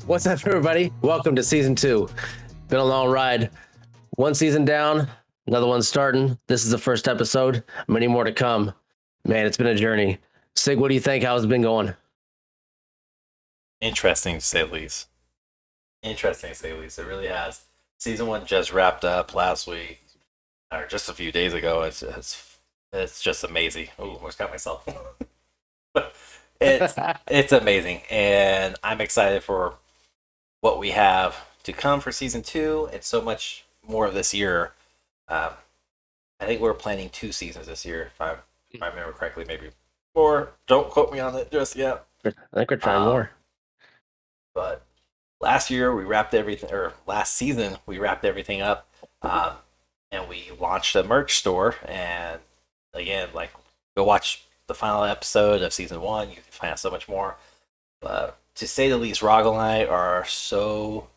What's up, everybody? Welcome to season 2. Been a long ride. One season down, another one starting. This is the first episode. Many more to come. Man, it's been a journey. Sig, what do you think? How's it been going? Interesting to say the least. Interesting to say the least. It really has. Season one just wrapped up last week, or just a few days ago. It's just amazing. Oh, almost got myself. it's it's amazing, and I'm excited for what we have to come for season two, and so much more of this year. Um, I think we're planning 2 seasons this year, if I remember correctly, maybe more. Don't quote me on it just yet. I think we're trying Um, more. but last year we wrapped everything, or last season we wrapped everything up, um, and we launched a merch store. And again, like, go watch the final episode of season one. You can find out so much more. But to say the least, Roggle and I are so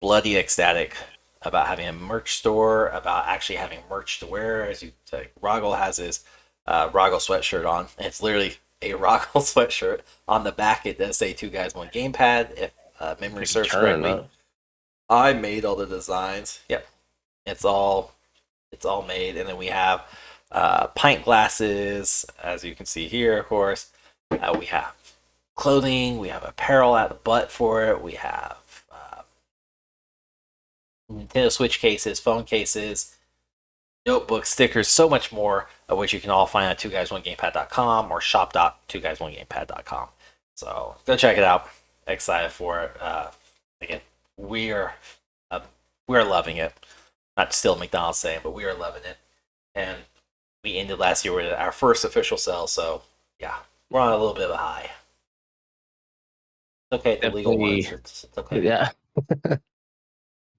bloody ecstatic about having a merch store, about actually having merch to wear. As you like, Roggle has his Roggle sweatshirt on. It's literally a Roggle sweatshirt. On the back, it does say "Two Guys One Gamepad." If memory serves correctly, I made all the designs. Yep, it's all made. And then we have pint glasses, as you can see here. Of course, we have clothing. We have apparel at the butt for it. We have Nintendo Switch cases, phone cases, notebooks, stickers, so much more, of which you can all find at 2guys1gamepad.com or shop.2guys1gamepad.com. So go check it out. Excited for it. Again, we are we're loving it. Not still McDonald's saying, but we are loving it. And we ended last year with our first official sale, so yeah, we're on a little bit of a high. It's okay, the legal Definitely, ones. It's okay. yeah,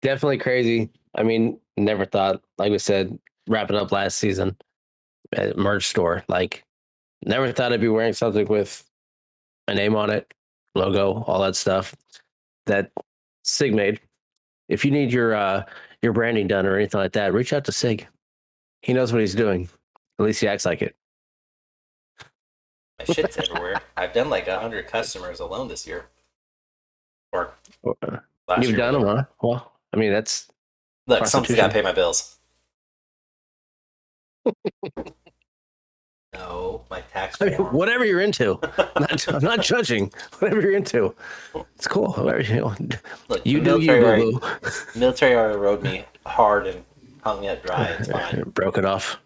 definitely crazy. I mean, never thought, like we said, wrapping up last season at merch store. Like, never thought I'd be wearing something with a name on it, logo, all that stuff that Sig made. If you need your branding done or anything like that, reach out to Sig. He knows what he's doing. At least he acts like it. My shit's everywhere. I've done like 100 customers alone this year, or last You've year, done them, whatever. huh? Well, I mean, that's Look, someone's got to prostitution. pay my bills. No, my tax I mean, form. whatever you're into. I'm not judging. Whatever you're into, it's cool. Whatever, Look, you do you, boo boo. military already rode me hard and hung me up dry. It's fine. Broke it off.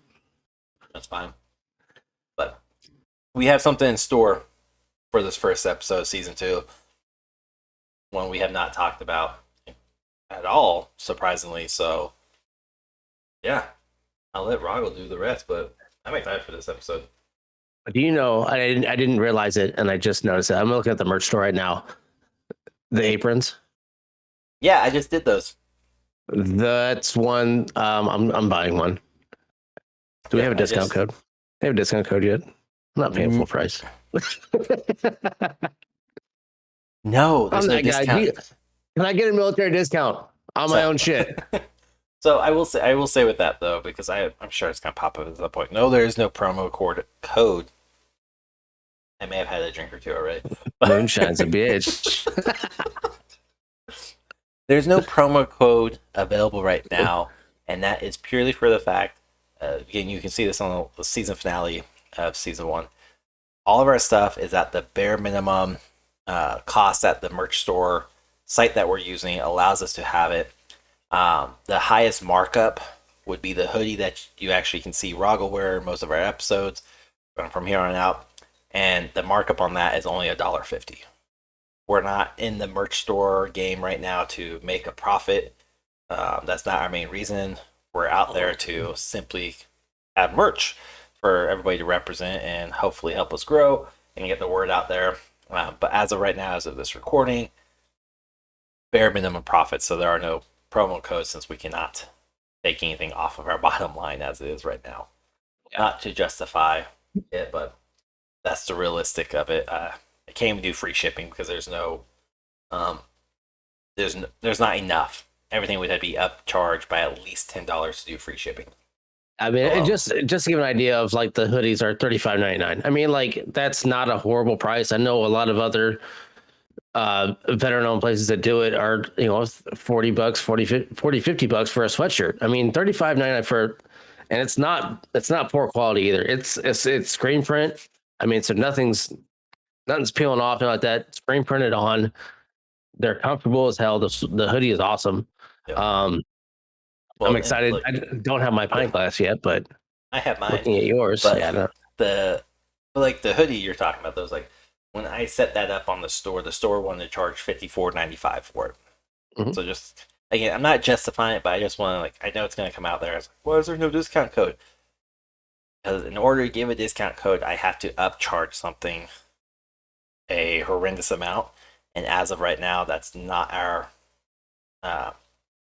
That's fine. But we have something in store for this first episode, season two, one we have not talked about at all, surprisingly. So, yeah, I'll let Roggle do the rest, but I'm excited for this episode. Do you know? I didn't realize it, and I just noticed it. I'm looking at the merch store right now. The aprons. Yeah, I just did those. That's one. I'm buying one. Do we Yeah, have a discount code? They have a discount code yet? I'm not paying full price. No, there's I'm no that guy. discount. Can I get a military discount on my own shit? So I will say with that though, because I'm sure it's gonna pop up at that point. No, there is no promo code. I may have had a drink or two already. Moonshine's a bitch. There's no promo code available right now, and that is purely for the fact. Again, you can see this on the season finale of season one. All of our stuff is at the bare minimum cost that the merch store site that we're using allows us to have it. The highest markup would be the hoodie that you actually can see Roggle wear in most of our episodes from here on out, and the markup on that is only $1.50. We're not in the merch store game right now to make a profit. That's not our main reason. We're out there to simply have merch for everybody to represent and hopefully help us grow and get the word out there. But as of right now, as of this recording, bare minimum profits. So there are no promo codes since we cannot take anything off of our bottom line as it is right now. Yeah. Not to justify it, but that's the realistic of it. I can't even do free shipping because there's not enough. Everything would be upcharged by at least $10 to do free shipping. I mean, just to give an idea of, like, the hoodies are $35.99. I mean, like, that's not a horrible price. I know a lot of other veteran owned places that do it are, $40, 40, $50 for a sweatshirt. I mean, 35.99 for, and it's not poor quality either. It's screen print. I mean, so nothing's peeling off and like that. Screen printed on. They're comfortable as hell. The hoodie is awesome. Yep. I'm Well, excited. look, I don't have my pint glass yet, but I have mine, looking at yours, but yeah, no. but like the hoodie you're talking about, those like when I set that up on the store wanted to charge $54.95 for it. Mhm. So just again, I'm not justifying it, but I just want to like I know it's going to come out there. I was like, why is there no discount code? Because in order to give a discount code, I have to upcharge something a horrendous amount, and as of right now, that's not our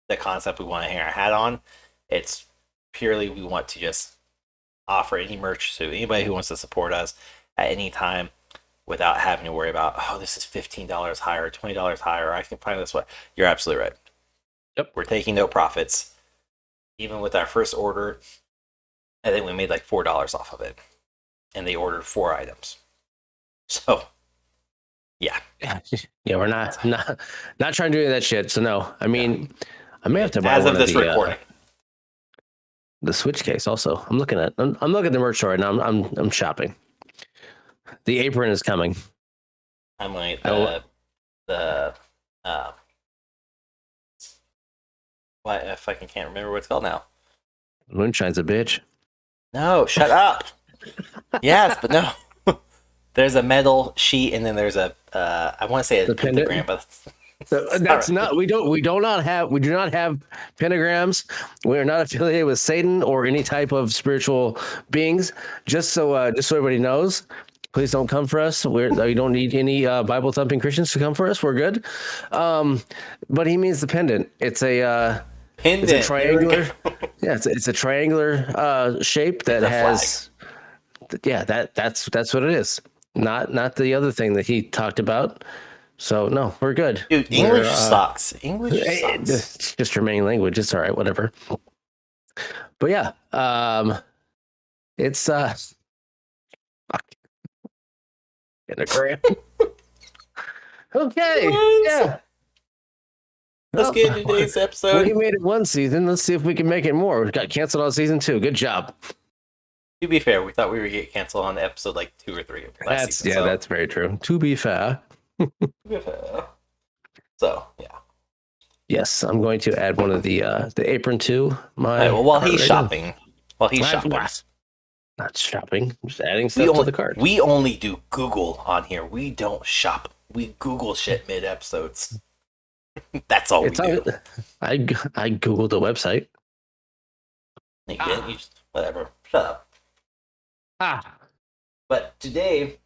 the concept we want to hang our hat on. It's purely we want to just offer any merch to anybody who wants to support us at any time without having to worry about, oh, this is $15 higher, $20 higher. I can find this way. You're absolutely right. Yep. We're taking no profits. Even with our first order, I think we made like $4 off of it. And they ordered 4 items. So, yeah. Yeah, we're not trying to do that shit. So no, I mean, I may have to buy As one of this the recording. the Switch case. Also, I'm looking at the merch store right now. I'm shopping. The apron is coming. I'm like the what if I can't remember what it's called now? Moonshine's a bitch. No, shut up. Yes, but no. There's a metal sheet, and then there's a I want to say a pentagram, but that's not. We do not have pentagrams. We are not affiliated with Satan or any type of spiritual beings. Just so everybody knows, please don't come for us. We don't need any Bible thumping Christians to come for us. We're good. But he means the pendant. It's a pendant. It's a triangular. Yeah, it's a triangular shape that has. Yeah, that's what it is. Not the other thing that he talked about. So no, we're good. Dude, English sucks. English sucks. It's just your main language. It's all right, whatever. But yeah, it's Instagram. Okay, yeah. Let's get into today's episode. We made it one season. Let's see if we can make it more. We got canceled on season 2. Good job. To be fair, we thought we would get canceled on episode like 2 or 3 of last season. Yeah, that's very true. To be fair. So yeah. Yes, I'm going to add one of the apron to my. Right, well, while he's shopping, not shopping, I'm just adding stuff to the cart. We only do Google on here. We don't shop. We Google shit mid episodes. That's all we do. I googled the website. You didn't. You just, whatever. Shut up. But today,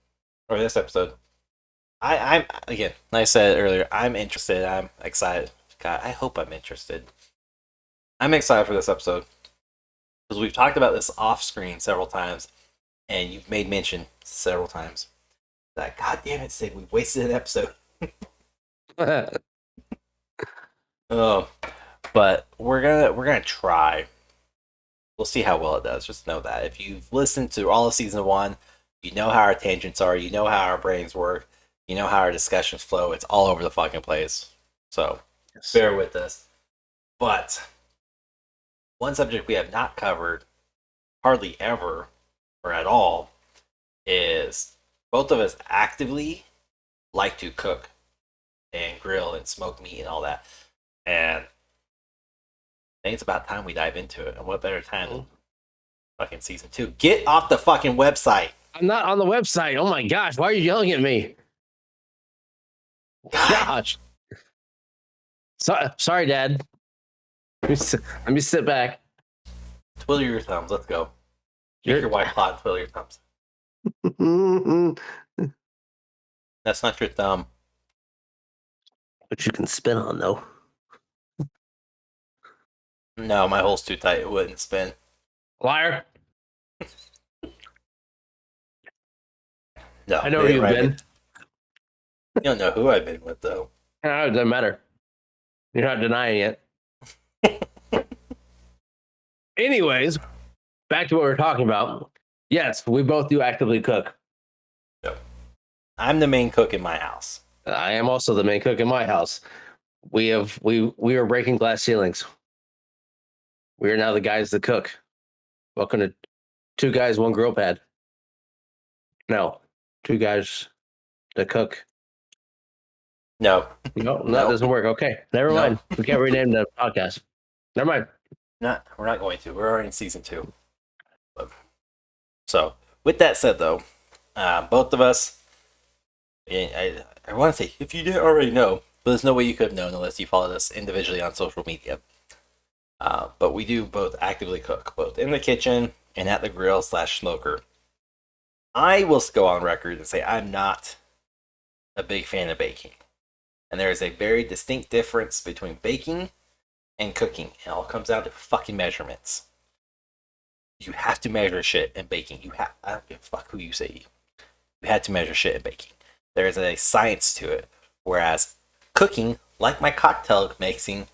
or this episode, I'm again, like I said earlier, I'm interested. I'm excited. God, I hope I'm interested. I'm excited for this episode because we've talked about this off screen several times, and you've made mention several times that, God damn it, Sid, we've wasted an episode. Oh, but we're gonna try. We'll see how well it does. Just know that if you've listened to all of season 1, you know how our tangents are. You know how our brains work. You know how our discussions flow. It's all over the fucking place. So bear with us. But one subject we have not covered hardly ever or at all is both of us actively like to cook and grill and smoke meat and all that. And I think it's about time we dive into it. And what better time than fucking season 2? Get off the fucking website. I'm not on the website. Oh my gosh, why are you yelling at me? Gosh. Sorry, Dad. Let me sit back. Twiddle your thumbs. Let's go. Take your white claw and twiddle your thumbs. That's not your thumb. But you can spin on, though. No, my hole's too tight. It wouldn't spin. Liar. No, I know where you've been. You don't know who I've been with, though. No, it doesn't matter. You're not denying it. Anyways, back to what we're talking about. Yes, we both do actively cook. Yep. I'm the main cook in my house. I am also the main cook in my house. We are breaking glass ceilings. We are now the guys that cook. Welcome to two guys, one grill pad. No, two guys that cook. No, No, that no, doesn't work. Okay, never no. mind. We can't rename the podcast. Never mind. Not. We're not going to. We're already in season 2. So, with that said, though, both of us, I want to say, if you didn't already know, but there's no way you could have known unless you followed us individually on social media. But we do both actively cook, both in the kitchen and at the grill slash smoker. I will go on record and say I'm not a big fan of baking. And there is a very distinct difference between baking and cooking. It all comes down to fucking measurements. You have to measure shit in baking. I don't give a fuck who you say. You had to measure shit in baking. There is a science to it. Whereas cooking, like my cocktail mixing,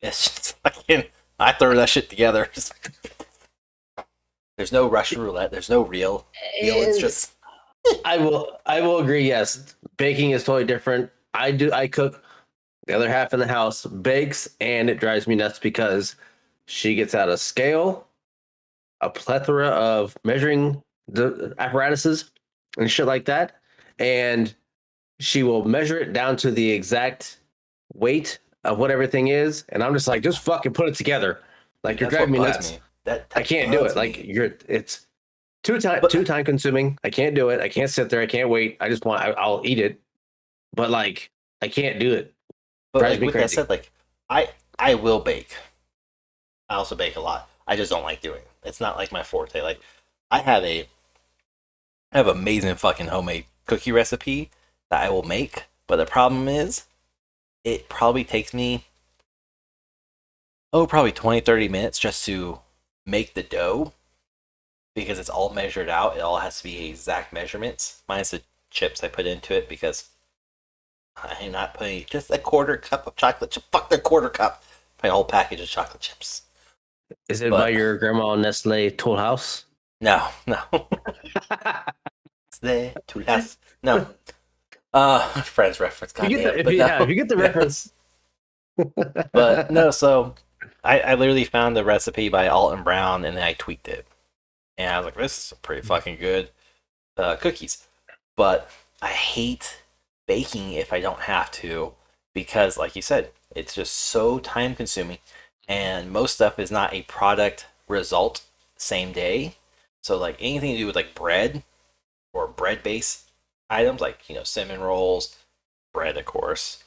it's just fucking, I throw that shit together. There's no Russian roulette. There's no real. It's just. I will agree. Yes, baking is totally different. I cook. The other half in the house bakes, and it drives me nuts because she gets out a scale, a plethora of measuring the apparatuses and shit like that, and she will measure it down to the exact weight of what everything is, and I'm just like, just fucking put it together. Like, Dude, you're that's driving what me bugs nuts. me. That I can't do bugs it. Like, me. it's But too time consuming. I can't do it. I can't sit there. I can't wait. I'll eat it, but like, I can't do it. but Drives like me with that crazy. said, like I will bake. I also bake a lot. I just don't like doing it. It's not like my forte. Like I have a I have amazing fucking homemade cookie recipe that I will make, but the problem is it probably takes me probably 20-30 minutes just to make the dough because it's all measured out. It all has to be exact measurements minus the chips I put into it because I'm not putting just a quarter cup of chocolate chip. Fuck the quarter cup. Putting a whole package of chocolate chips. Is it by But your grandma Nestle Tool House? no, no. It's there to last. No. Friends reference, You get goddamn. the if But you yeah, if no. you get the Yeah. reference. But no, so I literally found the recipe by Alton Brown and then I tweaked it. And I was like, this is pretty fucking good cookies. But I hate baking if I don't have to because, like you said, it's just so time consuming. And most stuff is not a product result same day. So, like anything to do with like bread or bread based items, like, cinnamon rolls, bread, of course,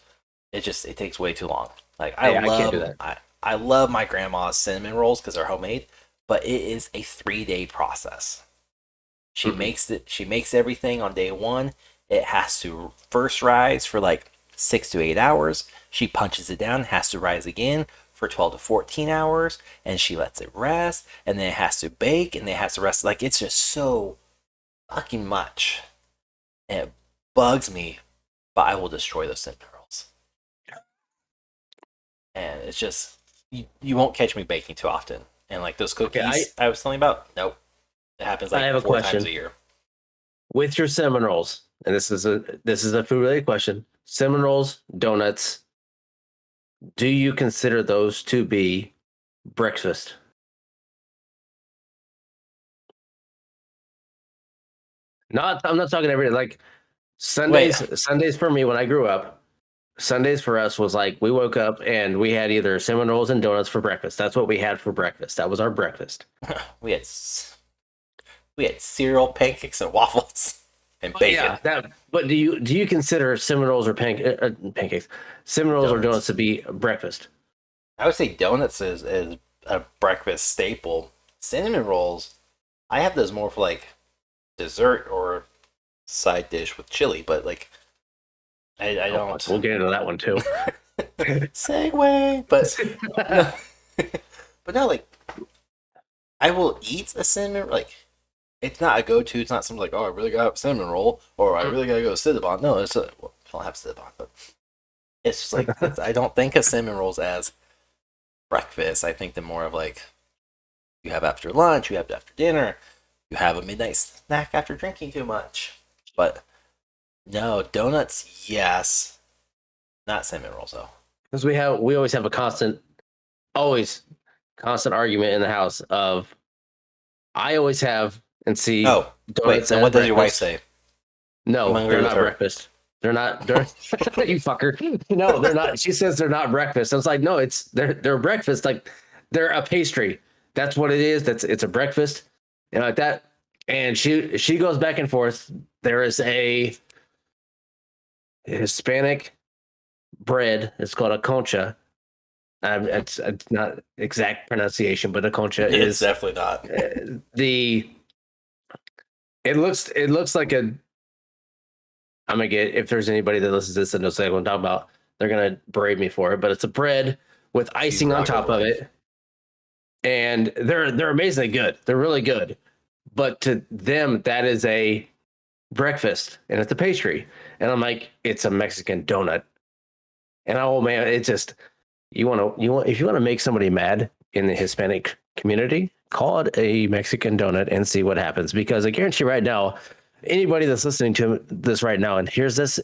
it takes way too long. Like, Yeah, I can't do that. I love my grandma's cinnamon rolls because they're homemade, but it is a 3-day process. Mm-mm. She makes everything on day one. It has to first rise for like 6 to 8 hours. She punches it down, has to rise again for 12 to 14 hours, and she lets it rest, and then it has to bake, and then it has to rest. Like, it's just so fucking much. And it bugs me, but I will destroy those cinnamon rolls. And it's just, you won't catch me baking too often. And like those Okay, I cookies I was telling you about, nope. It happens I like have a 4 times a question. year. With your cinnamon rolls, and this is a food related question. Cinnamon rolls, donuts. Do you consider those to be breakfast? I'm not talking every day. Like Wait, Sundays for me when I grew up. Sundays for us was like we woke up and we had either cinnamon rolls and donuts for breakfast. That's what we had for breakfast. That was our breakfast. we had we had cereal, pancakes, and waffles, and Oh, bacon, yeah, that. But do you consider cinnamon rolls or pancakes, cinnamon rolls or donuts donuts. to be breakfast? I would say donuts is a breakfast staple. Cinnamon rolls, I have those more for like dessert or side dish with chili, but like I Oh, don't we'll get into that one too. segue. But no, but no, like I will eat a cinnamon like. It's not a go-to. It's not something like, oh, I really got a cinnamon roll, or I really gotta go to Cinnabon. No, well, I don't have Cinnabon, but it's just like I don't think of cinnamon rolls as breakfast. I think them more of like you have after lunch, you have after dinner, you have a midnight snack after drinking too much. But No, donuts, yes. Not cinnamon rolls though. Because we always have a always constant argument in the house of I always have and see Oh, wait, donuts then as what does your wife breakfast. say? I'm No, hungry they're with not her. breakfast. They're not. They're you fucker. No, they're not. She says they're not breakfast. I was like, no, they're breakfast. Like they're a pastry. That's what it is. It's a breakfast. Like that. And she goes back and forth. There is a Hispanic bread. It's called a concha. It's not exact pronunciation, but a concha It's is definitely not. the. It looks like a. I'm gonna get if there's anybody that listens to this and knows what I'm talking about, they're gonna berate me for it. But it's a bread with Cheese icing on rock top over of life. it, and they're amazingly good. They're really good. But to them, that is a breakfast, and it's a pastry. And I'm like, it's a Mexican donut. And oh man, it's just you want if you want to make somebody mad in the Hispanic community, call it a Mexican donut and see what happens. Because I guarantee right now, anybody that's listening to this right now and hears this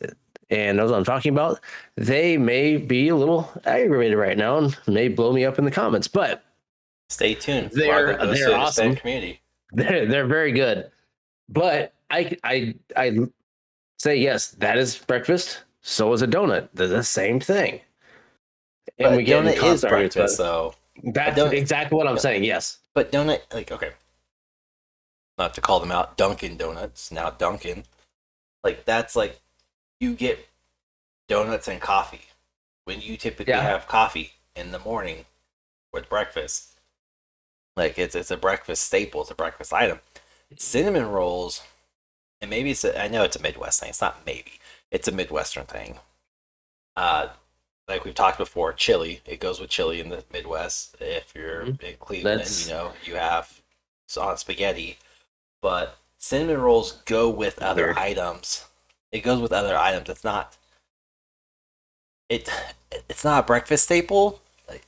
and knows what I'm talking about, they may be a little aggravated right now and may blow me up in the comments. But Stay tuned. they're Marco goes to they're the Hispanic awesome. community. They're very good. But I say yes, that is breakfast. So is a donut. They're the same thing. And But we get in donut is constant arguments about breakfast, it. though. A That's donut, exactly what I'm saying. Yes. but donut, like, okay, not to call them out, Dunkin' Donuts, now Dunkin'. Like, that's like, you get donuts and coffee. When you typically Yeah. have coffee in the morning with breakfast, like, it's a breakfast staple, it's a breakfast item. Cinnamon rolls, and maybe I know it's a Midwest thing, it's not maybe, it's a Midwestern thing. Uh, like we've talked before, chili. It goes with chili in the Midwest. If you're Mhm. in Cleveland, That's you have on spaghetti. But cinnamon rolls go with other weird. items. It goes with other items. It it's not a breakfast staple. Like,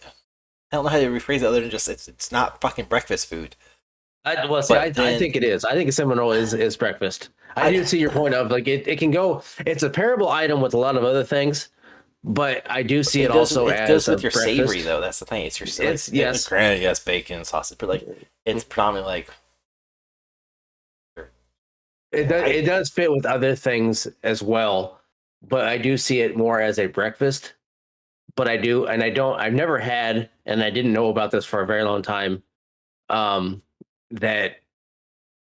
I don't know how to rephrase it other than just it's not fucking breakfast food. Well, see, But I then think it is. I think a cinnamon roll is breakfast. I I do see your point of like it can go. It's a pairable item with a lot of other things, but I do see it also it goes as a with your savory breakfast. though. That's the thing. It's your like It's yes, granted yes bacon sausage, but like it's predominantly like I it does fit with other things as well, but I do see it more as a breakfast. But I do, and I don't. I've never had, and I didn't know about this for a very long time. Um, that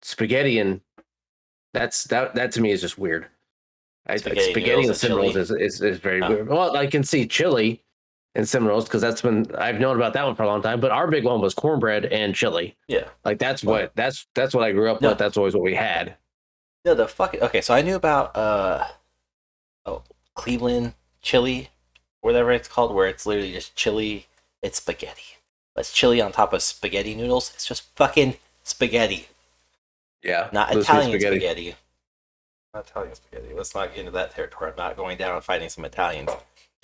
spaghetti and that to me is just weird. spaghetti Spaghetti noodles and and cinnamon rolls chili. is very Huh? weird. Well, I can see chili and cinnamon rolls because that's been I've known about that one for a long time. But our big one was cornbread and chili. Yeah. Like Well, that's what I grew up with. no, That's always what we had. no, the fuck. Okay, so I knew about oh, Cleveland chili, whatever it's called, where it's literally just chili. It's spaghetti. It's chili on top of spaghetti noodles. It's just fucking spaghetti, Yeah, not those sweet Italian spaghetti. spaghetti. Not Italian spaghetti. Let's not get into that territory. I'm not going down and fighting some Italians.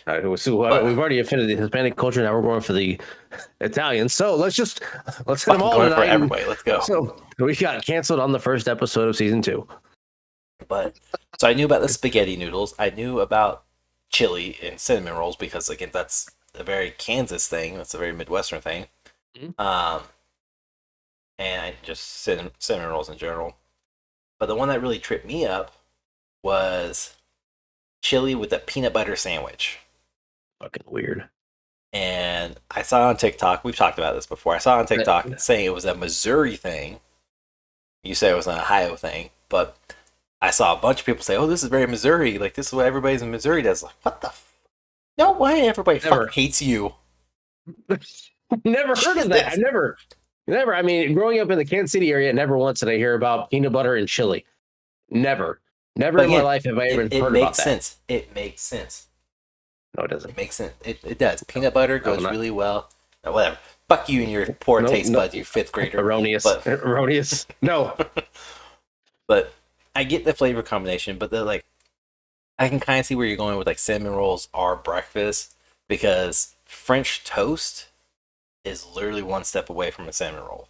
So we've But already offended the Hispanic culture. Now we're going for the Italians. So let's hit them fucking all going for tonight. And everybody. Let's go. so we got canceled on the first episode of season 2. But so I knew about the spaghetti noodles. I knew about chili and cinnamon rolls because again, that's a very Kansas thing. That's a very Midwestern thing. Mhm. Um, and I just cinnamon rolls in general. But the one that really tripped me up was chili with a peanut butter sandwich. Fucking weird. And I saw on TikTok, we've talked about this before. I saw on TikTok saying it was a Missouri thing. You say it was an Ohio thing, but I saw a bunch of people say, "Oh, this is very Missouri. Like this is what everybody's in Missouri does." Like, what the? No, why everybody Never, fucking hates you? never heard of that. I never. I mean, growing up in the Kansas City area, never once did I hear about peanut butter and chili. Never, never But in my again, life have I even it heard about makes that. sense. It makes sense. No, it doesn't. It makes sense. It does. Peanut butter No, goes not. really well. No, whatever. Fuck you and your poor No, taste no. buds, you fifth grader. Erroneous. But Erroneous. No. but I get the flavor combination, but like I can kind of see where you're going with like cinnamon rolls are breakfast because French toast is literally one step away from a cinnamon roll.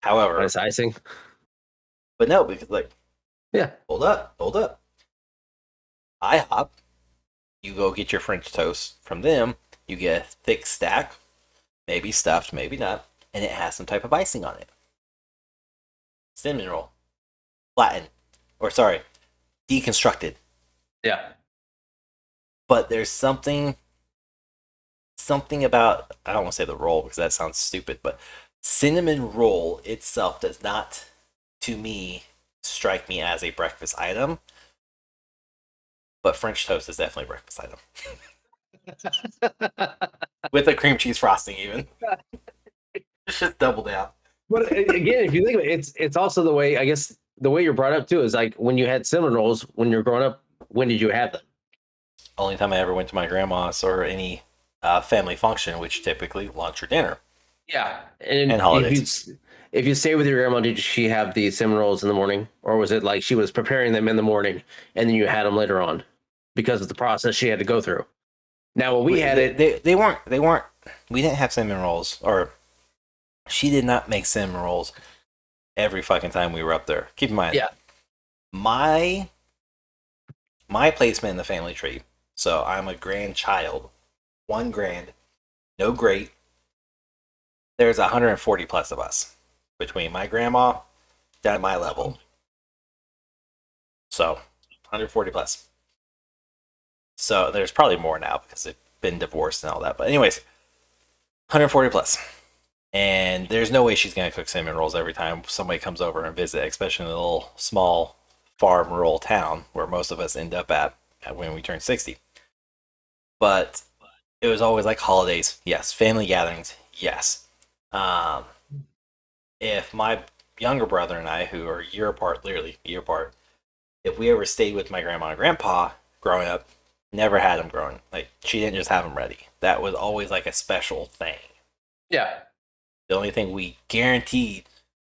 However, Nice icing. but no, because like Yeah. hold up. IHOP, you go get your French toast from them. You get a thick stack, maybe stuffed, maybe not, and it has some type of icing on it. Cinnamon roll, flattened, or sorry, deconstructed. Yeah. But there's something about, I don't want to say the roll because that sounds stupid, but cinnamon roll itself does not, to me, strike me as a breakfast item. But French toast is definitely a breakfast item with a cream cheese frosting, even. It's just double down. But again, if you think of it, it's also the way, I guess the way you're brought up too is like when you had cinnamon rolls when you're growing up. When did you have them? Only time I ever went to my grandma's or any family function, which typically lunch or dinner Yeah, and and holidays. if you stay with your grandma, did she have the cinnamon rolls in the morning, or was it like she was preparing them in the morning and then you had them later on because of the process she had to go through? Now, when we had it, They weren't. We didn't have cinnamon rolls, or she did not make cinnamon rolls every fucking time we were up there. Keep in mind, yeah, my my placement in the family tree. So I'm a grandchild, one grand, no great. There's 140 plus of us between my grandma down at my level. So 140 plus. So there's probably more now because they've been divorced and all that. But anyways, 140 plus. And there's no way she's gonna cook cinnamon rolls every time somebody comes over and visit, especially in a little small farm rural town where most of us end up at when we turn 60. But it was always like holidays, yes. Family gatherings, yes. Um, if my younger brother and I, who are a year apart, literally a year apart, if we ever stayed with my grandma and grandpa growing up, never had them growing. Like, she didn't just have them ready. That was always like a special thing. yeah, The only thing we guaranteed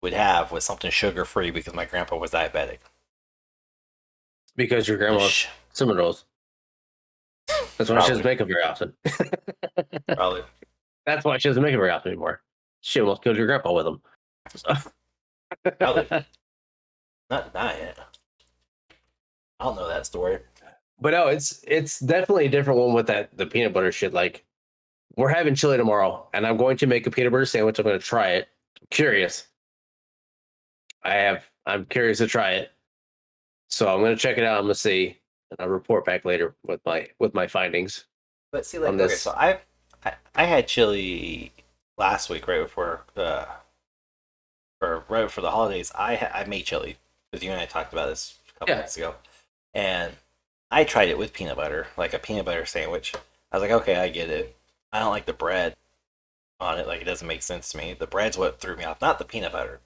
would have was something sugar free because my grandpa was diabetic. because your grandma's cinnamon rolls. That's why she doesn't make them very often. Probably. That's why she doesn't make them very often anymore. She almost killed your grandpa with them. So. Probably. Not yet. I don't know that story. But no, it's definitely a different one with the peanut butter shit. Like, we're having chili tomorrow, and I'm going to make a peanut butter sandwich. I'm going to try it. I'm curious. I'm curious to try it. So I'm going to check it out. I'm going to see, and I'll report back later with my findings But see, like, on okay, this. so I had chili last week, right before or right before the holidays. I made chili because you and I talked about this a couple Yeah. months ago, and I tried it with peanut butter, like a peanut butter sandwich. I was like, okay, I get it. I don't like the bread on it; like, it doesn't make sense to me. The bread's what threw me off, not the peanut butter.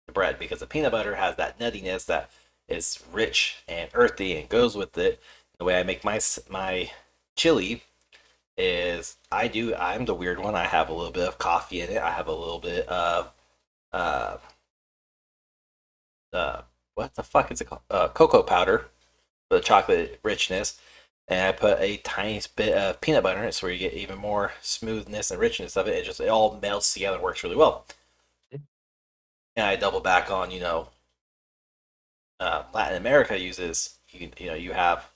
The bread, because the peanut butter has that nuttiness that is rich and earthy and goes with it. The way I make my chili is I'm the weird one. I have a little bit of coffee in it. I have a little bit of uh what the fuck is it called? Cocoa powder for the chocolate richness. And I put a tiny bit of peanut butter in it so you get even more smoothness and richness of it. It all melts together and works really well. And I double back on, Latin America uses, you have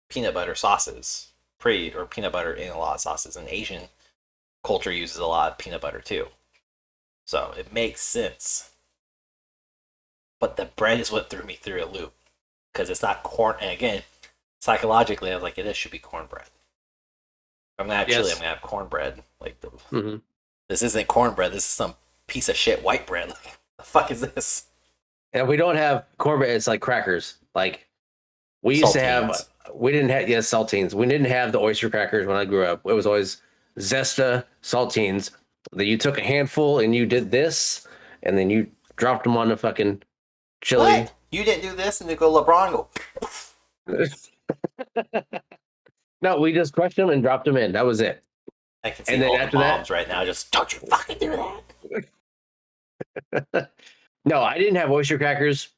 peanut butter sauces, or peanut butter in a lot of sauces, and Asian culture uses a lot of peanut butter too. So it makes sense. But the bread is what threw me through a loop because it's not corn. And again, psychologically, I was like, this should be cornbread. If I'm gonna have chili, I'm gonna have cornbread. Like, this isn't cornbread. This is some piece of shit white bread. Like, the fuck is this? And we don't have cornbread. It's like crackers. Like, we used to have. Saltines. We didn't have saltines. We didn't have the oyster crackers when I grew up. It was always Zesta saltines. That you took a handful and you did this, and then you dropped them on the fucking chili. What? You didn't do this, and they go LeBron go. No, we just crushed them and dropped them in. That was it. I can see And then all the after moms that, right now just don't you fucking do that. no, I didn't have oyster crackers.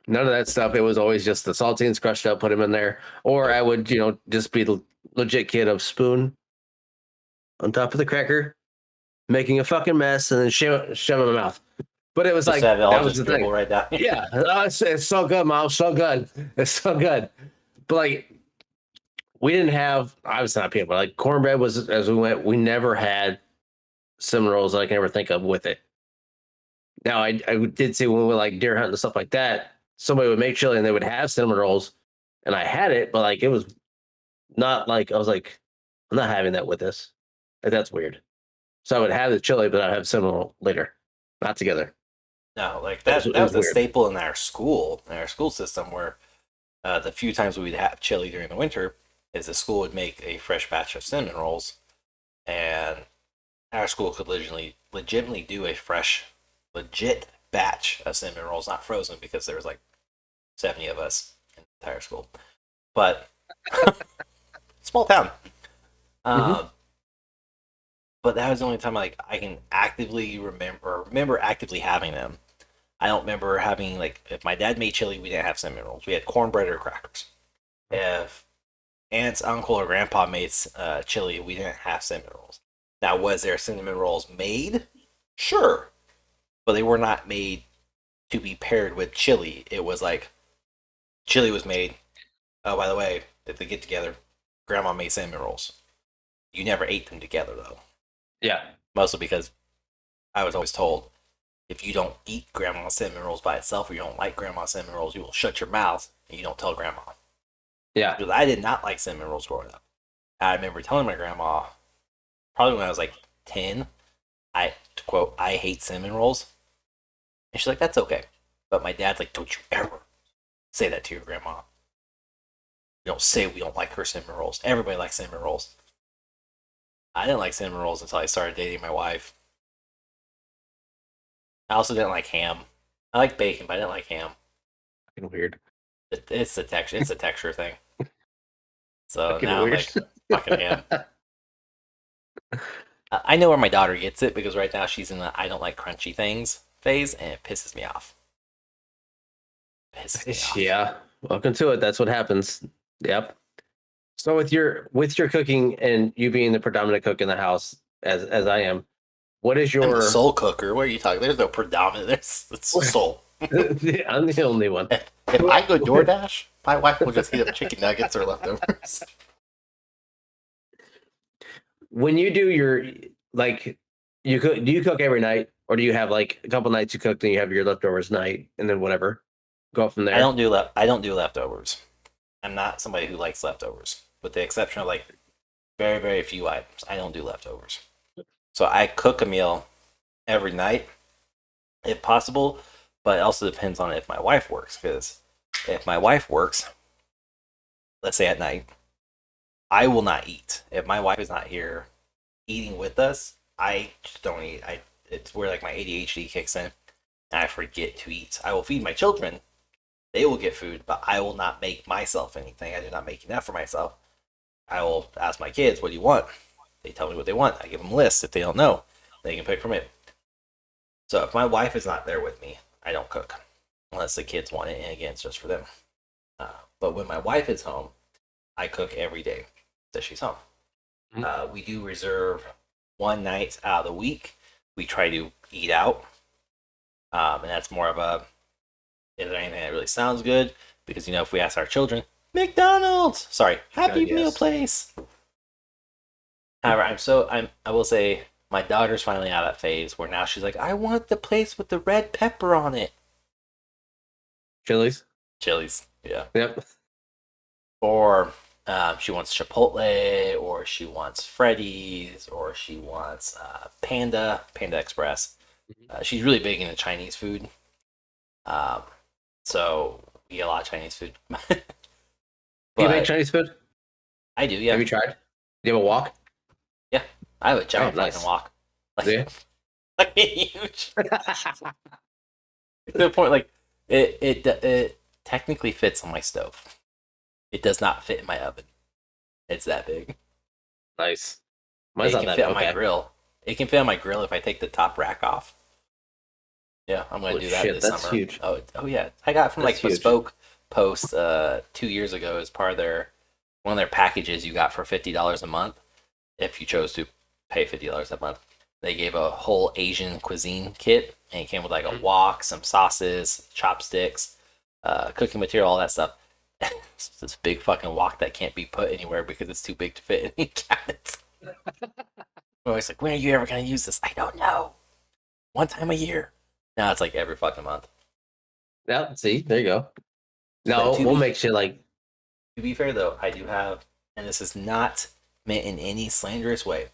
None of that stuff. It was always just the saltines crushed up, put them in there, or I would, just be the legit kid of spoon on top of the cracker, making a fucking mess, and then shove it in my mouth. But it was Just like have it all that was just the thing. dribble right down. Yeah, it's so good, mom. So good. It's so good. But like we didn't have obviously not peanut butter. Like cornbread was as we went. We never had cinnamon rolls that I can ever think of with it. Now I did see when we went like deer hunting and stuff like that. Somebody would make chili and they would have cinnamon rolls, and I had it, but like it was not like I was like, I'm not having that with this. Like, that's weird. So I would have the chili, but I'd have cinnamon roll later, not together. No, like It that was was a weird. staple in our school system where the few times we'd have chili during the winter is the school would make a fresh batch of cinnamon rolls, and our school could legitimately do a fresh, legit batch of cinnamon rolls, not frozen because there was like 70 of us in the entire school. But small town. Hmm. Um, but that was the only time like I can actively remember actively having them. I don't remember having like if my dad made chili, we didn't have cinnamon rolls. We had cornbread or crackers. If aunt's uncle or grandpa made chili, we didn't have cinnamon rolls. Now, was there cinnamon rolls made? Sure, but they were not made to be paired with chili. It was like chili was made. Oh, by the way, if they get together, grandma made cinnamon rolls. You never ate them together though, Yeah, mostly because I was always told if you don't eat grandma's cinnamon rolls by itself or you don't like grandma's cinnamon rolls, you will shut your mouth and you don't tell grandma. yeah. Because I did not like cinnamon rolls growing up. I remember telling my grandma, probably when I was like 10, to quote, I hate cinnamon rolls. And she's like, that's okay. But my dad's like, don't you ever say that to your grandma. We don't say we don't like her cinnamon rolls. Everybody likes cinnamon rolls. I didn't like cinnamon rolls until I started dating my wife. I also didn't like ham. I like bacon, but I didn't like ham. Fucking weird. It's the texture. It's a texture thing. So Fucking now I'm weird. like, fucking ham. I know where my daughter gets it because right now she's in the I don't like crunchy things phase, and it pisses me off. Pisses me off. Yeah. Welcome to it. That's what happens. Yep. So with your cooking and you being the predominant cook in the house, as I am, what is I'm the your? soul cooker. What are you talking? There's no predominant. There's it's soul. I'm the only one. If I go DoorDash, my wife will just heat up chicken nuggets or leftovers. When you do your like, you cook. Do you cook every night, or do you have like a couple nights you cook, then you have your leftovers night, and then whatever, go from there? I don't do leftovers. I'm not somebody who likes leftovers, with the exception of like very few items. I don't do leftovers. So I cook a meal every night if possible, but it also depends on if my wife works. Because if my wife works, let's say at night, I will not eat. If my wife is not here eating with us, I just don't eat. It's where like my ADHD kicks in and I forget to eat. I will feed my children. They will get food, but I will not make myself anything. I do not make enough for myself. I will ask my kids, what do you want? They tell me what they want. I give them lists. If they don't know, they can pick from it. So if my wife is not there with me, I don't cook unless the kids want it. And again, it's just for them. But when my wife is home, I cook every day that she's home. We do reserve one night out of the week. We try to eat out, and that's more of a is there anything that really sounds good? Because if we ask our children, McDonald's, sorry, Happy Meal Yes. Place. However, I will say my daughter's finally out of that phase where now she's like, I want the place with the red pepper on it. Chili's. Chili's, yeah. Yep. Or she wants Chipotle, or she wants Freddy's, or she wants Panda Express. She's really big into Chinese food. Um, so we get a lot of Chinese food. Do you make But Chinese food? I do, yeah. Have you tried? Do you have a wok? Yeah. I have a Oh, giant nice. fucking wok. Yeah. Like huge. To the point like it technically fits on my stove. It does not fit in my oven. It's that big. Nice. Mine's It not can that fit on my okay. grill. It can fit on my grill if I take the top rack off. Yeah, I'm gonna Holy do that shit, this that's summer. huge. Oh yeah. I got it from That's like huge. Bespoke Post 2 years ago as part of their one of their packages you got for $50 a month if you chose to pay $50 a month. They gave a whole Asian cuisine kit and it came with like a wok, some sauces, chopsticks, cooking material, all that stuff. It's this big fucking wok that can't be put anywhere because it's too big to fit in any cabinets. I'm always like, when are you ever gonna use this? I don't know. One time a year. Now it's like every fucking month. Yeah, see, there you go. But No, we'll make shit like to be fair though, I do have, and this is not meant in any slanderous way.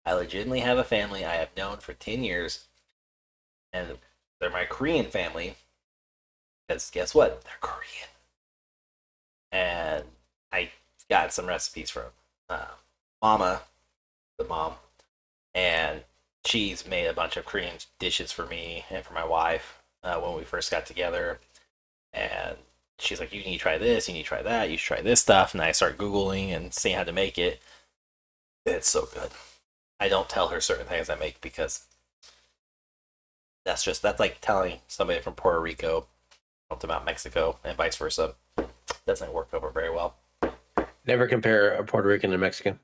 I legitimately have a family I have known for 10 years, and they're my Korean family. Because guess what? They're Korean. And I got some recipes from Mama, the mom, and she's made a bunch of Korean dishes for me and for my wife when we first got together. And she's like, you need to try this, you need to try that, you should try this stuff. And I start Googling and seeing how to make it. It's so good. I don't tell her certain things I make because that's like telling somebody from Puerto Rico something about Mexico and vice versa. Doesn't work over very well. never compare a Puerto Rican to Mexican.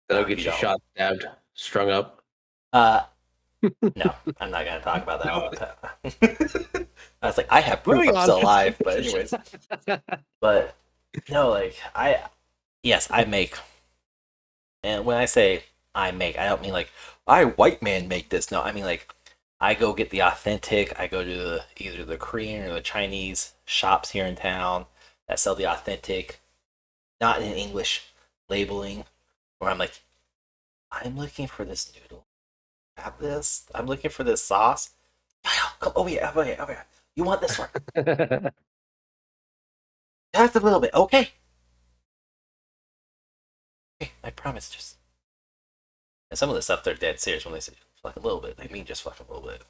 That'll get you shot, stabbed, strung up. No, I'm not gonna talk about that. I was like, I have proof I'm still alive, but anyways. But no, like yes, I make. And when I say I make, I don't mean like I white man make this. No, I mean like I go get the authentic. I go to either the Korean or the Chinese shops here in town that sell the authentic, not in English labeling. Where I'm like, I'm looking for this noodle. Have this. I'm looking for this sauce. Come over here. Over here. Over here. You want this one? Just a little bit. Okay. Okay. I promise. Just. And some of the stuff they're dead serious when they say like a little bit. They mean just fucking a little bit.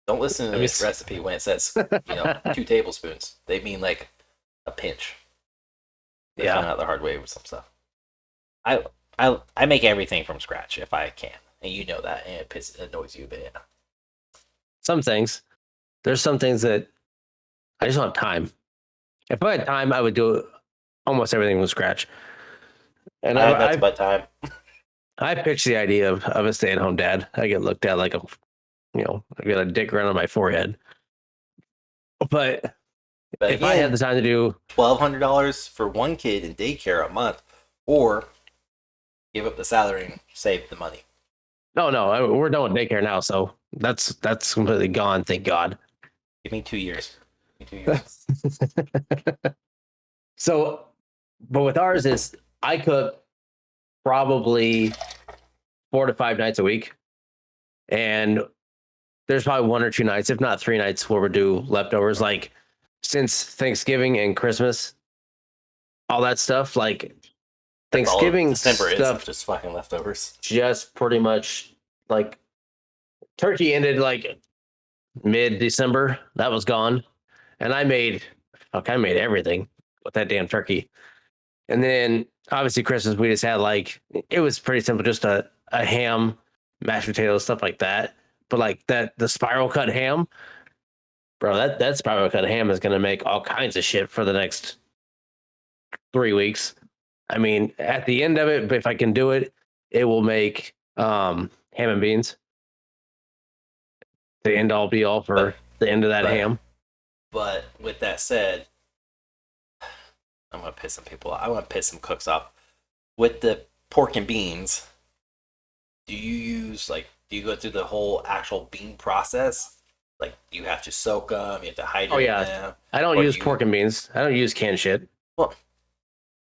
Don't listen to this recipe when it says 2 tablespoons. They mean like a pinch. They found out the hard way with some stuff. I make everything from scratch if I can, and you know that, and it annoys you, but yeah. Some things. There's some things that I just don't have time. If I had time, I would do almost everything from scratch. And I have nothing but time. I pitch the idea of a stay-at-home dad. I get looked at like I got a dick around on my forehead. But if again, I had the time to do $1,200 for one kid in daycare a month, or give up the salary and save the money. No, we're done with daycare now, so that's completely gone. Thank God. Give me 2 years. So, but with ours is I cook probably 4 to 5 nights a week, and there's probably 1 or 2 nights, if not 3 nights, where we do leftovers. Like since Thanksgiving and Christmas, all that stuff. Like Thanksgiving December stuff, is just fucking leftovers. Just pretty much like turkey ended like mid-December. That was gone, and I made everything with that damn turkey. And then obviously Christmas, we just had like it was pretty simple, just a ham, mashed potatoes, stuff like that. But like the spiral cut ham, bro, that spiral cut ham is gonna make all kinds of shit for the next 3 weeks. I mean, at the end of it, if I can do it, it will make ham and beans. The end all be all for the end of that ham. But with that said, I'm gonna piss some people off. I want to piss some cooks off. With the pork and beans, do you go through the whole actual bean process? Like you have to soak them, you have to hydrate them. I don't use pork and beans. I don't use canned shit. Well,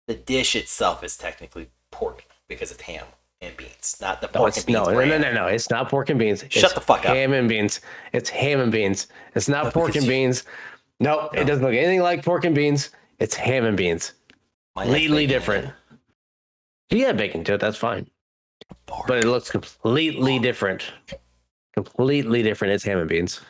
the dish itself is technically pork because it's ham and beans, not the pork and beans. No. It's not pork and beans. Shut the fuck up. Ham and beans. It's ham and beans. It's not pork and beans. No, it doesn't look anything like pork and beans. It's ham and beans. Completely different. You add bacon to it, that's fine. But it looks completely different. Completely different. It's ham and beans.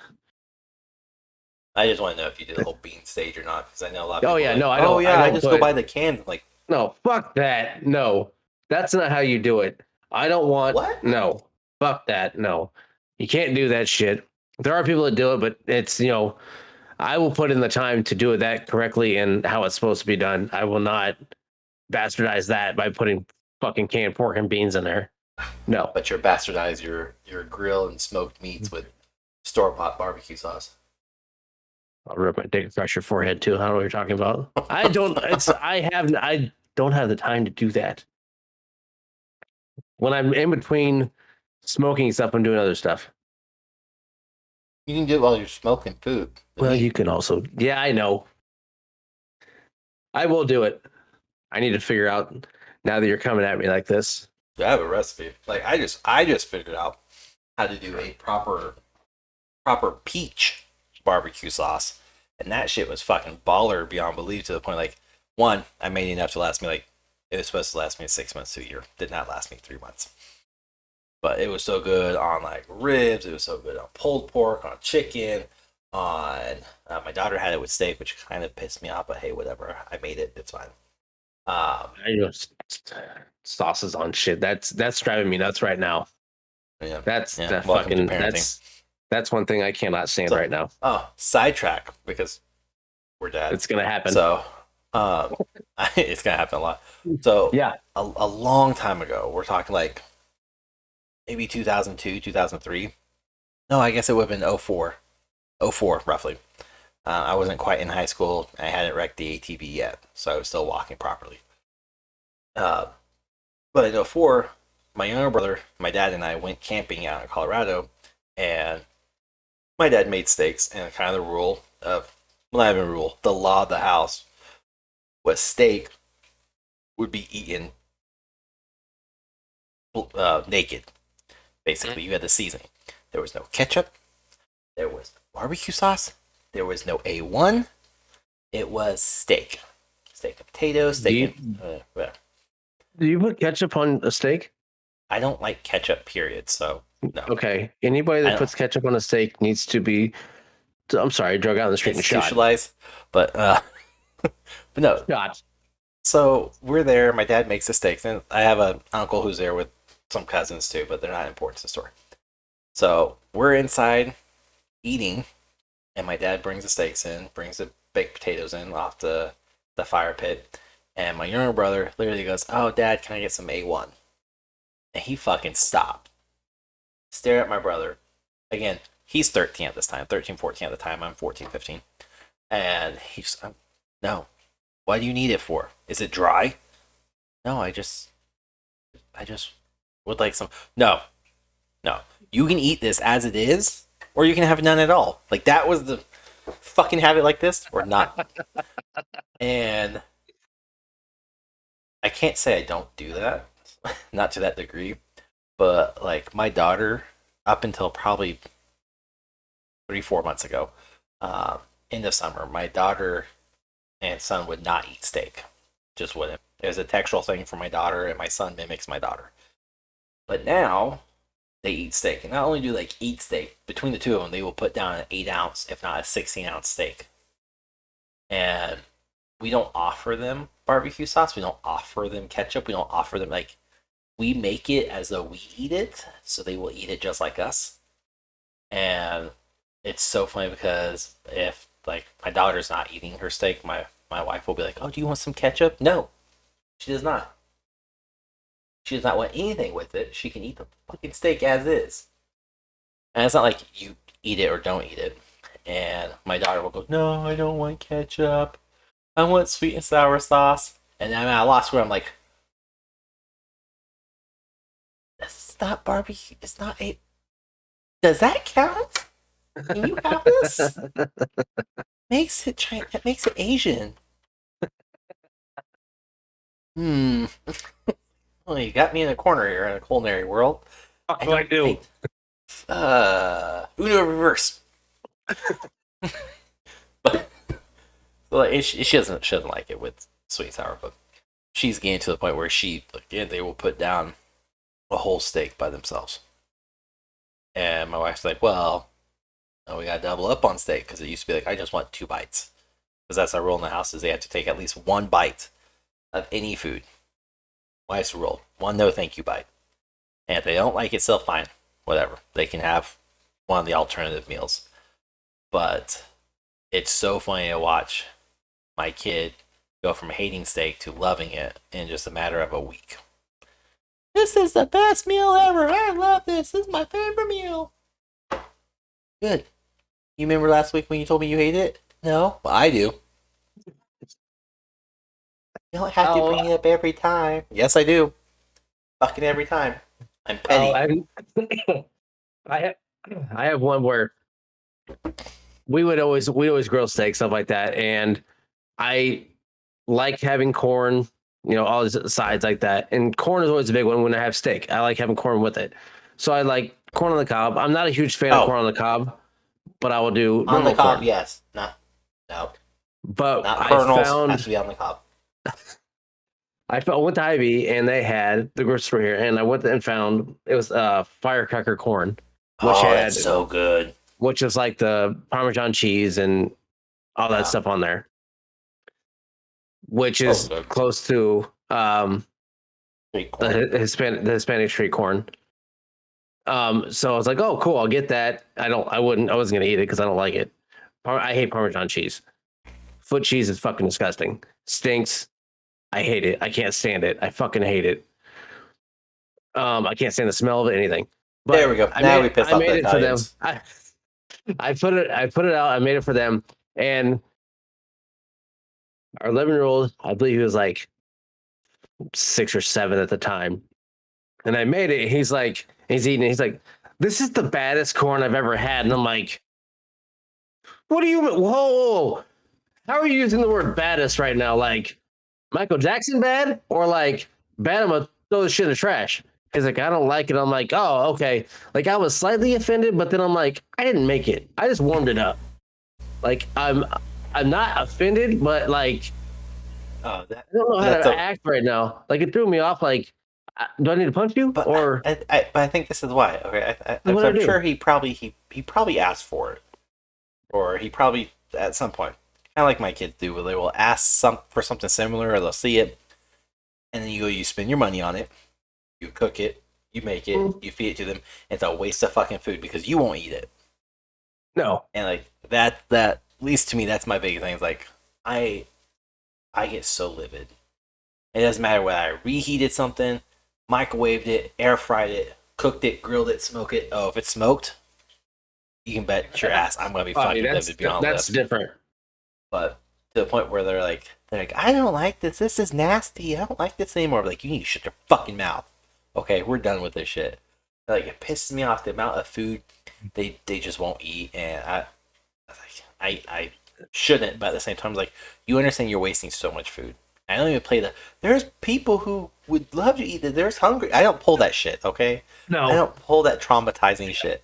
I just want to know if you did the whole bean stage or not, because I know a lot of people. Oh yeah, no, I don't. I just go buy the can. Like, no, fuck that. No, that's not how you do it. I don't want. What? No, fuck that. No, you can't do that shit. There are people that do it, but it's I will put in the time to do it that correctly and how it's supposed to be done. I will not bastardize that by putting fucking canned pork and beans in there. No. But you bastardize your grill and smoked meats with store-bought barbecue sauce. I'll rub my dick across your forehead too. I don't know what you're talking about. I don't. It's. I don't have the time to do that. When I'm in between smoking stuff, I'm doing other stuff. You can do it while you're smoking food. The Well, meat. you can also. Yeah, I know. I will do it. I need to figure out now that you're coming at me like this. I have a recipe. Like I just figured out how to do a proper peach barbecue sauce, and that shit was fucking baller beyond belief to the point like one, I made enough to last me like it was supposed to last me 6 months to a year. Did not last me 3 months. But it was so good on like ribs. It was so good on pulled pork, on chicken, on my daughter had it with steak, which kind of pissed me off. But hey, whatever. I made it. It's fine. I know sauces on shit. That's driving me nuts right now. Yeah, That's yeah. that Welcome to fucking. parenting. That's one thing I cannot stand So, right now. oh, sidetrack because we're dads. It's gonna happen. So, um, it's gonna happen a lot. So, Yeah. a long time ago, we're talking like maybe 2002, 2003. No, I guess it would have been 04. 04, roughly. I wasn't quite in high school. I hadn't wrecked the ATV yet, so I was still walking properly. Uh, but in 04, my younger brother, my dad, and I went camping out in Colorado, and my dad made steaks, and kind of the rule of, well, not even rule, the law of the house was steak would be eaten naked. Basically, you had the seasoning. There was no ketchup. There was no barbecue sauce. There was no A1. It was steak. Steak and potatoes, steak and whatever. Do you put ketchup on a steak? I don't like ketchup, period. So, no. Okay. Anybody that puts ketchup on a steak needs to be. I'm sorry, drug out on the street and shot. Institutionalized. But, but no. Shot. So we're there. My dad makes the steaks, and I have an uncle who's there with some cousins too, but they're not important to the story. So we're inside eating, and my dad brings the steaks in, brings the baked potatoes in off the fire pit, and my younger brother literally goes, "Oh, Dad, can I get some A1?" And he fucking stopped, stare at my brother. Again, he's 13 at this time, 13, 14 at the time. I'm 14, 15. And he's, no. What do you need it for? Is it dry? No, I just would like some. No. You can eat this as it is, or you can have none at all. Like, that was the fucking have it like this or not. And I can't say I don't do that. Not to that degree. But, like, my daughter, up until probably 3-4 months ago, in the summer, my daughter and son would not eat steak. Just wouldn't. It was a textural thing for my daughter, and my son mimics my daughter. But now, they eat steak. And not only do they eat steak, between the two of them, they will put down an 8-ounce, if not a 16-ounce steak. And we don't offer them barbecue sauce. We don't offer them ketchup. We don't offer them, like, we make it as though we eat it, so they will eat it just like us. And it's so funny because if, like, my daughter's not eating her steak, my wife will be like, "Oh, do you want some ketchup?" No, she does not. She does not want anything with it. She can eat the fucking steak as is. And it's not like you eat it or don't eat it. And my daughter will go, "No, I don't want ketchup. I want sweet and sour sauce." And then I'm at a loss where I'm like, "That's not barbecue. It's not a. Does that count? Can you have this?" It makes it Asian. Well, you got me in a corner here in a culinary world. What do I do? Uno reverse. But like, she doesn't like it with sweet and sour, but she's getting to the point where they will put down a whole steak by themselves. And my wife's like, "Well, no, we gotta double up on steak," because it used to be like, I just want 2 bites, because that's our rule in the house, is they have to take at least 1 bite of any food. Wife's rule: 1 no thank you bite. And if they don't like it, still fine, whatever. They can have one of the alternative meals. But it's so funny to watch my kid go from hating steak to loving it in just a matter of a week. "This is the best meal ever. I love this. This is my favorite meal." Good. You remember last week when you told me you hated it? No, well, I do. You don't have to Oh, bring it up every time. Yes, I do. Fucking every time. I'm oh, petty. I have, I have one where we always grill steak stuff like that, and I like having corn, all the sides like that, and corn is always a big one when I have steak. I like having corn with it, so I like corn on the cob. I'm not a huge fan of corn Oh, on the cob, but I will do on the normal cob, corn. yes. No, But not kernels. Has to be on the cob. I went to Ivy and they had the grocery store here, and I went and found it was firecracker corn, which Oh, that's had so good. which is like the Parmesan cheese and all that Yeah. stuff on there, which So is good. close to Sweet corn. the Hispanic street corn. So I was like, oh, cool, I'll get that. I wasn't gonna eat it because I don't like it. I hate Parmesan cheese. Foot cheese is fucking disgusting. Stinks. I hate it. I can't stand it. I fucking hate it. I can't stand the smell of it, anything. There we But go. Now we pissed I off the made it for them. Italians. I put it out. I made it for them, and our 11-year-old, I believe he was like 6 or 7 at the time, and I made it. He's eating it. He's like, "This is the baddest corn I've ever had," and I'm like, "What do you? Whoa! How are you using the word baddest right now? Like Michael Jackson bad, or like bad? I'm gonna throw this shit in the trash." He's like, "I don't like it." I'm like, "Oh, okay." Like I was slightly offended, but then I'm like, "I didn't make it. I just warmed it up." Like I'm not offended, but like Oh, I don't know how that's to a. act right now. Like it threw me off. Like, do I need to punch you But or but I think this is why. Okay, what do I I'm do? sure he probably asked for it, or he probably at some point, kind of like my kids do, where they will ask for something similar, or they'll see it, and then you spend your money on it, you cook it, you make it, Mm, you feed it to them. It's a waste of fucking food because you won't eat it. no, And like that at least to me, that's my big thing. Is like I I get so livid. It doesn't matter whether I reheated something, microwaved it, air fried it, cooked it, grilled it, smoked it. Oh, if it's smoked, you can bet your ass I'm gonna be I mean fucking livid beyond that's lip. different. But to the point where they're like, I don't like this. This is nasty. I don't like this anymore. I'm like, you need to shut your fucking mouth. Okay, we're done with this shit. Like it pisses me off the amount of food they just won't eat, and I shouldn't, but at the same time, like you understand you're wasting so much food. I don't even play the. There's people who would love to eat it. There's hungry. I don't pull that shit. Okay, I No, don't pull that traumatizing shit.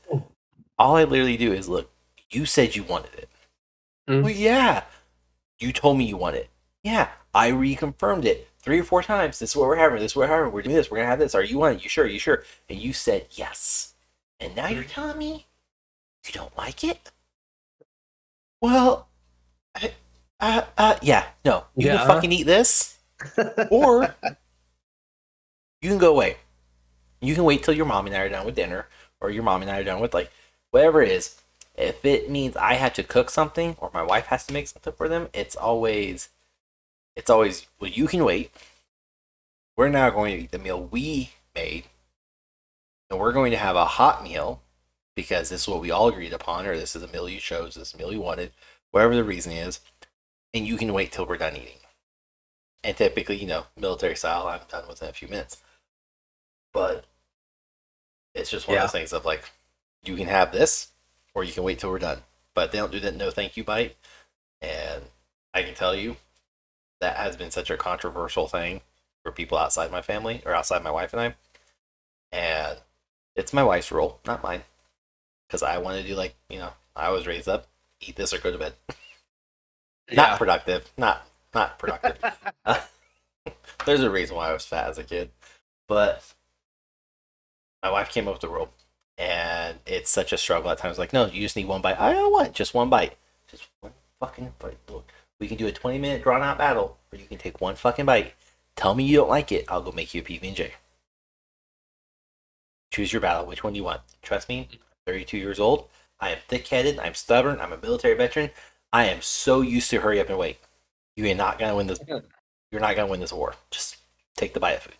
All I literally do is look. You said you wanted it. mm, Well, yeah. You told me you wanted it. Yeah, I reconfirmed it 3 or 4 times. This is what we're having. This is what we're having. We're doing this. We're gonna have this. Are you want it? You sure? You sure? And you said yes. And now you're telling me you don't like it? Well, yeah. No, you can yeah, fucking eat this, or you can go away. You can wait till your mom and I are done with dinner, or your mom and I are done with like whatever it is. If it means I have to cook something or my wife has to make something for them, it's always well you can wait. We're now going to eat the meal we made, and we're going to have a hot meal because this is what we all agreed upon, or this is a meal you chose, this meal you wanted, whatever the reason is, and you can wait till we're done eating. And typically, military style, I'm done within a few minutes. But it's just one of yeah, those things of like, you can have this, or you can wait till we're done. But they don't do that no thank you bite. And I can tell you, that has been such a controversial thing for people outside my family, or outside my wife and I. And it's my wife's rule, not mine. Because I want to do like, I was raised up, eat this or go to bed. Not yeah. productive. Not productive. There's a reason why I was fat as a kid. But my wife came up with the rule. And it's such a struggle at times. Like, no, you just need one bite. I don't want just one bite. Just one fucking bite. Look, we can do a 20-minute drawn out battle, or you can take one fucking bite. Tell me you don't like it. I'll go make you a PB&J. Choose your battle. Which one do you want? Trust me, I'm 32 years old. I am thick-headed. I'm stubborn. I'm a military veteran. I am so used to hurry up and wait. You are not gonna win this. You're not gonna win this war. Just take the bite of food.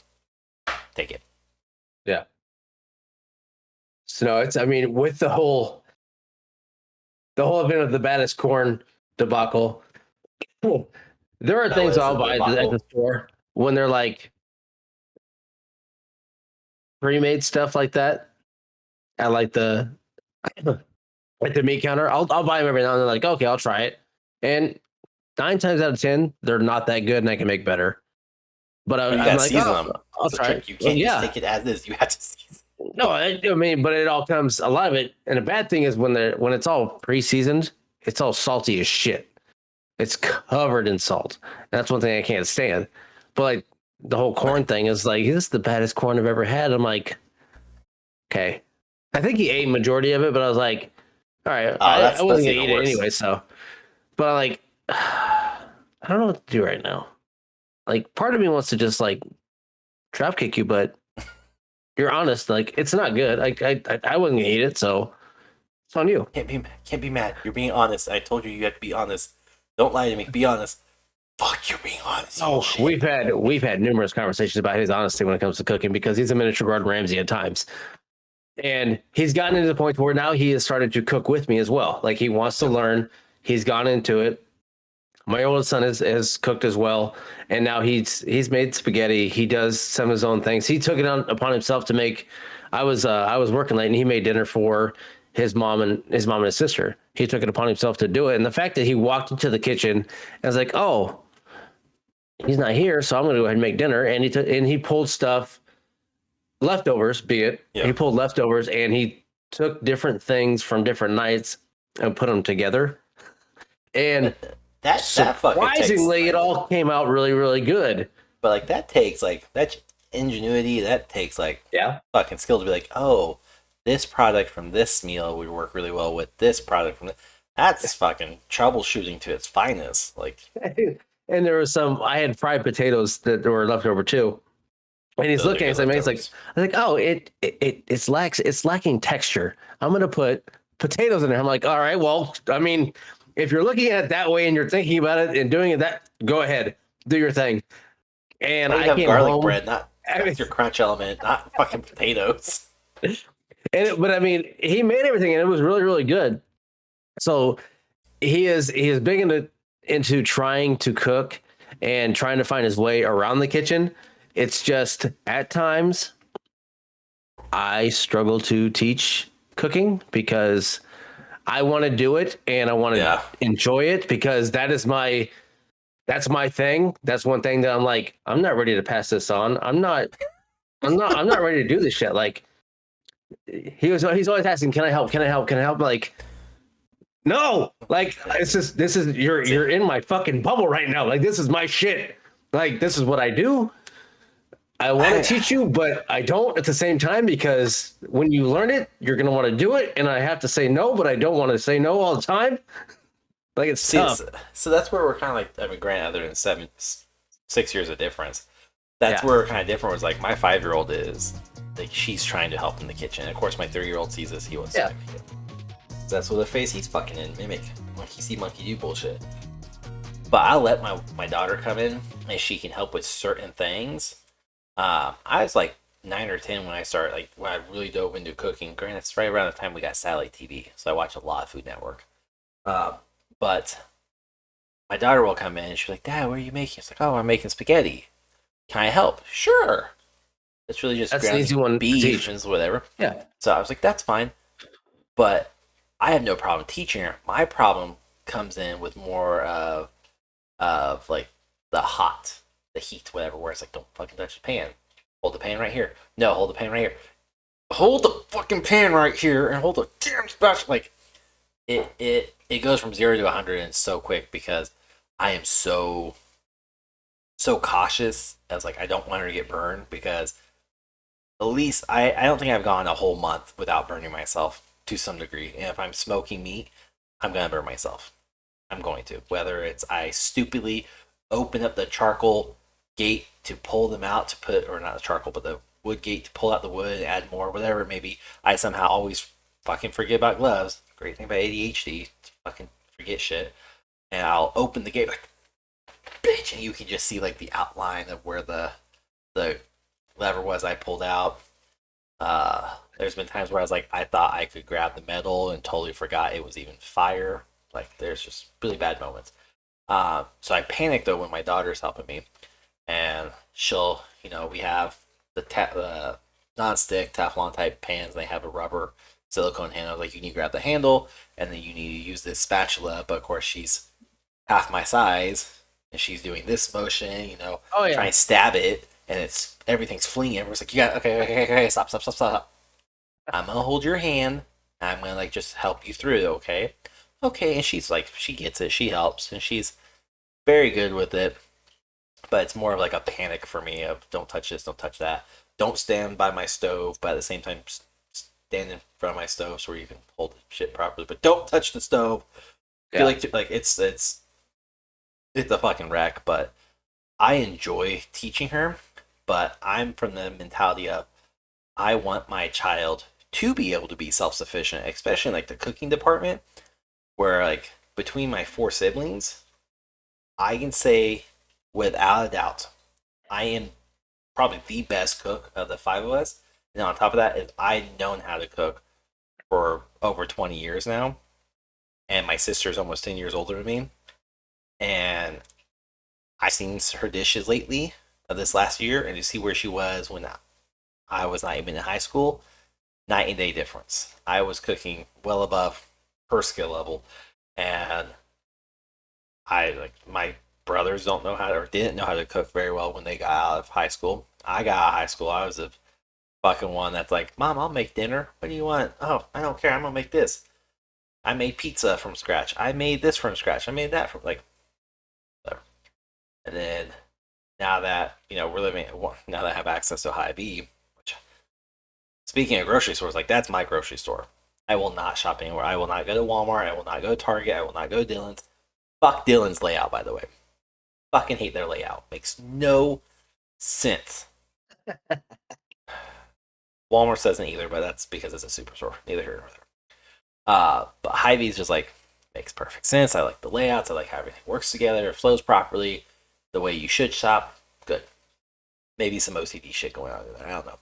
Take it. Yeah. So no, it's I mean with the whole event of the baddest corn, debacle. There are That things was I'll a buy at the debacle. store when they're like pre-made stuff like that. I like the at the meat counter. I'll buy them every now and then. Like, okay, I'll try it. And 9 times out of 10, they're not that good, and I can make better. But But you I'm gotta like, season oh, them. I'll That's the try it. trick. You Well, can't just yeah, take it as is. You have to season. no, I mean, but it all comes. A lot of it, and a bad thing is when it's all pre-seasoned, it's all salty as shit. It's covered in salt. That's one thing I can't stand. But like the whole corn thing is like, this is the baddest corn I've ever had. I'm like, okay. I think he ate majority of it, but I was like, all right, Oh, I wasn't that's gonna even eat it worse. anyway. So, but I'm like, I don't know what to do right now. Like, part of me wants to just like drop kick you, but you're honest. Like, it's not good. Like, I wasn't gonna eat it, so it's on you. Can't be mad. You're being honest. I told you have to be honest. Don't lie to me. Be honest. Fuck, you're being honest. You Oh, shit. we've had numerous conversations about his honesty when it comes to cooking because he's a miniature Gordon Ramsay at times. And he's gotten into the point where now he has started to cook with me as well. Like he wants to Yep. learn. He's gone into it. My oldest son has cooked as well, and now he's made spaghetti. He does some of his own things. He took it on upon himself to make. I was working late, and he made dinner for his mom and his sister. He took it upon himself to do it, and the fact that he walked into the kitchen and was like, "Oh, he's not here, so I'm going to go ahead and make dinner," and he pulled stuff leftovers, be it. He Yeah. pulled leftovers and he took different things from different nights and put them together. And That fucking takes surprisingly, it like, all came out really, really good. but like that takes like that ingenuity. That takes like Yeah. fucking skill to be like, oh, this product from this meal would work really well with this product from. That's fucking troubleshooting to its finest. Like And there was I had fried potatoes that were left over too. And he's those are looking good at me, he's like, leftovers. I was like, oh, it's lacking texture. I'm gonna put potatoes in there. I'm like, all right, well, I mean, if you're looking at it that way and you're thinking about it and doing it that, go ahead, do your thing. And Why do I you have came garlic home. bread? Not I mean, that's your crunch element, not fucking potatoes. but I mean, he made everything and it was really, really good. So he is big into trying to cook and trying to find his way around the kitchen. It's just at times I struggle to teach cooking because I want to do it and I want to Yeah. enjoy it because that's my thing. That's one thing that I'm like, I'm not ready to pass this on. I'm not ready to do this shit. Like he's always asking, can I help? Can I help? Can I help? Like, no, like this is you're in my fucking bubble right now. Like this is my shit. Like this is what I do. I want to teach you, but I don't at the same time because when you learn it, you're gonna want to do it, and I have to say no, but I don't want to say no all the time. Like it's See, tough. so that's where we're kind of like, I mean, granted, other than 6 years of difference, that's Yeah. where we're kind of different. Was like my 5-year-old is like she's trying to help in the kitchen. Of course, my 3-year-old sees this, he wants to Yeah. mimic it. So that's what the face he's fucking in, mimic monkey see, monkey do bullshit. But I'll let my daughter come in and she can help with certain things. I was like 9 or 10 when I started, like when I really dove into cooking. Granted, it's right around the time we got satellite TV, so I watch a lot of Food Network. But my daughter will come in and she's like, Dad, what are you making? It's like, oh, I'm making spaghetti. Can I help? Sure. It's really just That's an easy one to beef teach. and whatever. Yeah. So I was like, that's fine. But I have no problem teaching her. My problem comes in with more of like the heat, whatever, where it's like, don't fucking touch the pan. Hold the pan right here. No, hold the pan right here. Hold the fucking pan right here and hold the damn spatula. Like it goes from 0 to 100 and so quick because I am so cautious as like I don't want her to get burned because at least I don't think I've gone a whole month without burning myself to some degree. And if I'm smoking meat, I'm gonna burn myself. I'm going to. Whether it's I stupidly open up the charcoal gate to pull them out to put, or not the charcoal, but the wood gate to pull out the wood and add more, whatever it may be. I somehow always fucking forget about gloves. Great thing about ADHD, fucking forget shit. And I'll open the gate like, bitch, and you can just see like the outline of where the lever was I pulled out. There's been times where I was like, I thought I could grab the metal and totally forgot it was even fire. Like there's just really bad moments. So I panic though when my daughter's helping me, and she'll, we have the non-stick Teflon type pans. They have a rubber silicone handle. Like you need to grab the handle, and then you need to use this spatula. But of course, she's half my size, and she's doing this motion. Oh Trying yeah. to stab it, and everything's fleeing. Everyone's like, "You got okay, stop, stop, stop, stop. I'm gonna hold your hand. I'm gonna like just help you through it, okay?" Okay, and she's like, she gets it. She helps, and she's very good with it. But it's more of like a panic for me of don't touch this, don't touch that, don't stand by my stove, but at the same time stand in front of my stove so you can hold the shit properly. But don't touch the stove. I feel Yeah. like it's a fucking wreck. But I enjoy teaching her. But I'm from the mentality of I want my child to be able to be self sufficient, especially in like the cooking department, where like between my four siblings, I can say without a doubt, I am probably the best cook of the five of us. And on top of that, is I've known how to cook for over 20 years now, and my sister's almost 10 years older than me. And I've seen her dishes lately of this last year, and you see where she was when I was not even in high school. Night and day difference. I was cooking well above her skill level, and I like my brothers don't know how to, or didn't know how to cook very well when they got out of high school. I got out of high school. I was a fucking one that's like, Mom, I'll make dinner. What do you want? Oh, I don't care. I'm gonna make this. I made pizza from scratch. I made this from scratch. I made that from like, whatever. And then now that we're living, now that I have access to Hy-Vee, which speaking of grocery stores, like that's my grocery store. I will not shop anywhere. I will not go to Walmart. I will not go to Target. I will not go to Dillon's. Fuck Dillon's layout, by the way. Fucking hate their layout. Makes no sense. Walmart doesn't either, but that's because it's a superstore. Neither here nor there. But Hy-Vee's just like makes perfect sense. I like the layouts. I like how everything works together. It flows properly, the way you should shop. Good. Maybe some OCD shit going on in there. I don't know.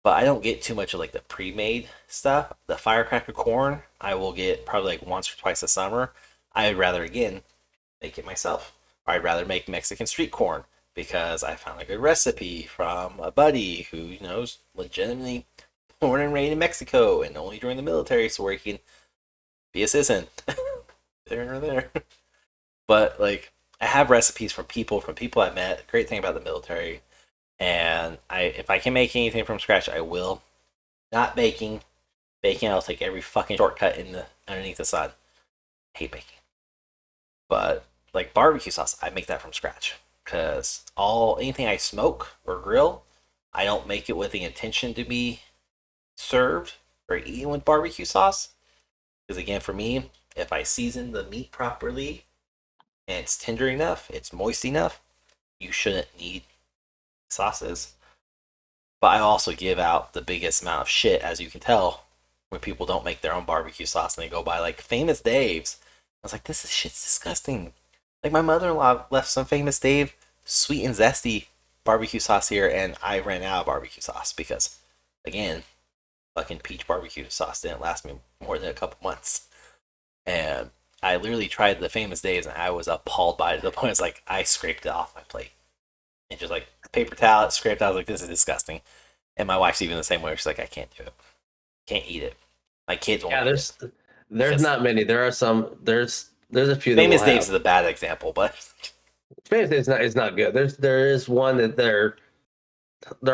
But I don't get too much of like the pre-made stuff. The firecracker corn, I will get probably like once or twice a summer. I would rather again make it myself. Or I'd rather make Mexican street corn because I found a good recipe from a buddy who knows legitimately born and raised in Mexico and only during the military, so where he can be a citizen there or there. But like I have recipes from people I met. Great thing about the military, and if I can make anything from scratch, I will. Not baking, I'll take every fucking shortcut in the underneath the sun. I hate baking, but like barbecue sauce, I make that from scratch because anything I smoke or grill, I don't make it with the intention to be served or eaten with barbecue sauce. Because again, for me, if I season the meat properly and it's tender enough, it's moist enough, you shouldn't need sauces. But I also give out the biggest amount of shit, as you can tell, when people don't make their own barbecue sauce and they go buy like Famous Dave's. I was like, this is shit's disgusting. Like my mother-in-law left some Famous Dave sweet and zesty barbecue sauce here, and I ran out of barbecue sauce because, again, fucking peach barbecue sauce didn't last me more than a couple months. And I literally tried the Famous Days and I was appalled by it to the point it's like I scraped it off my plate. And just like paper towel, scraped out. I was like, this is disgusting. And my wife's even the same way. She's like, I can't do it. Can't eat it. My kids won't Yeah, eat it. there's Because not many. There are some. There's a few that will Famous Dave's have. is a bad example, but Space is not good. There is one that they're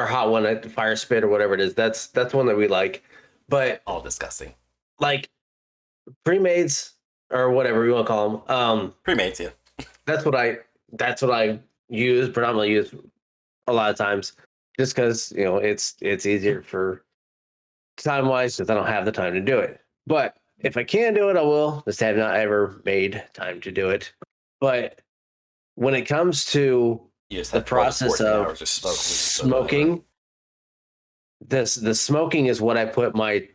hot one at the fire spit or whatever it is. That's one that we like. But all disgusting. like pre-mades or whatever you want to call them, Pre-made too. that's what I use predominantly use a lot of times just because it's easier for time wise because I don't have the time to do it. But if I can do it, I will. Just have not ever made time to do it. But when it comes to You just the have 12 to process 14 of hours to smoke. smoking, the smoking is what I put my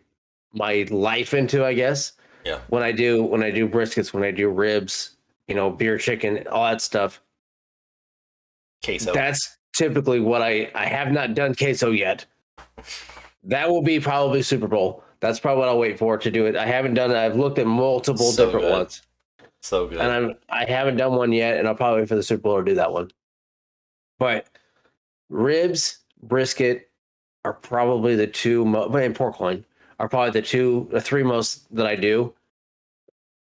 life into, I guess. Yeah. When I do briskets, when I do ribs, beer chicken, all that stuff. Queso. That's typically what I have not done queso yet. That will be probably Super Bowl. That's probably what I'll wait for to do it. I haven't done it. I've looked at multiple So different good. ones, So and good. I haven't done one yet. And I'll probably wait for the Super Bowl to do that one. But ribs, brisket are probably the two, and pork loin are probably the three most that I do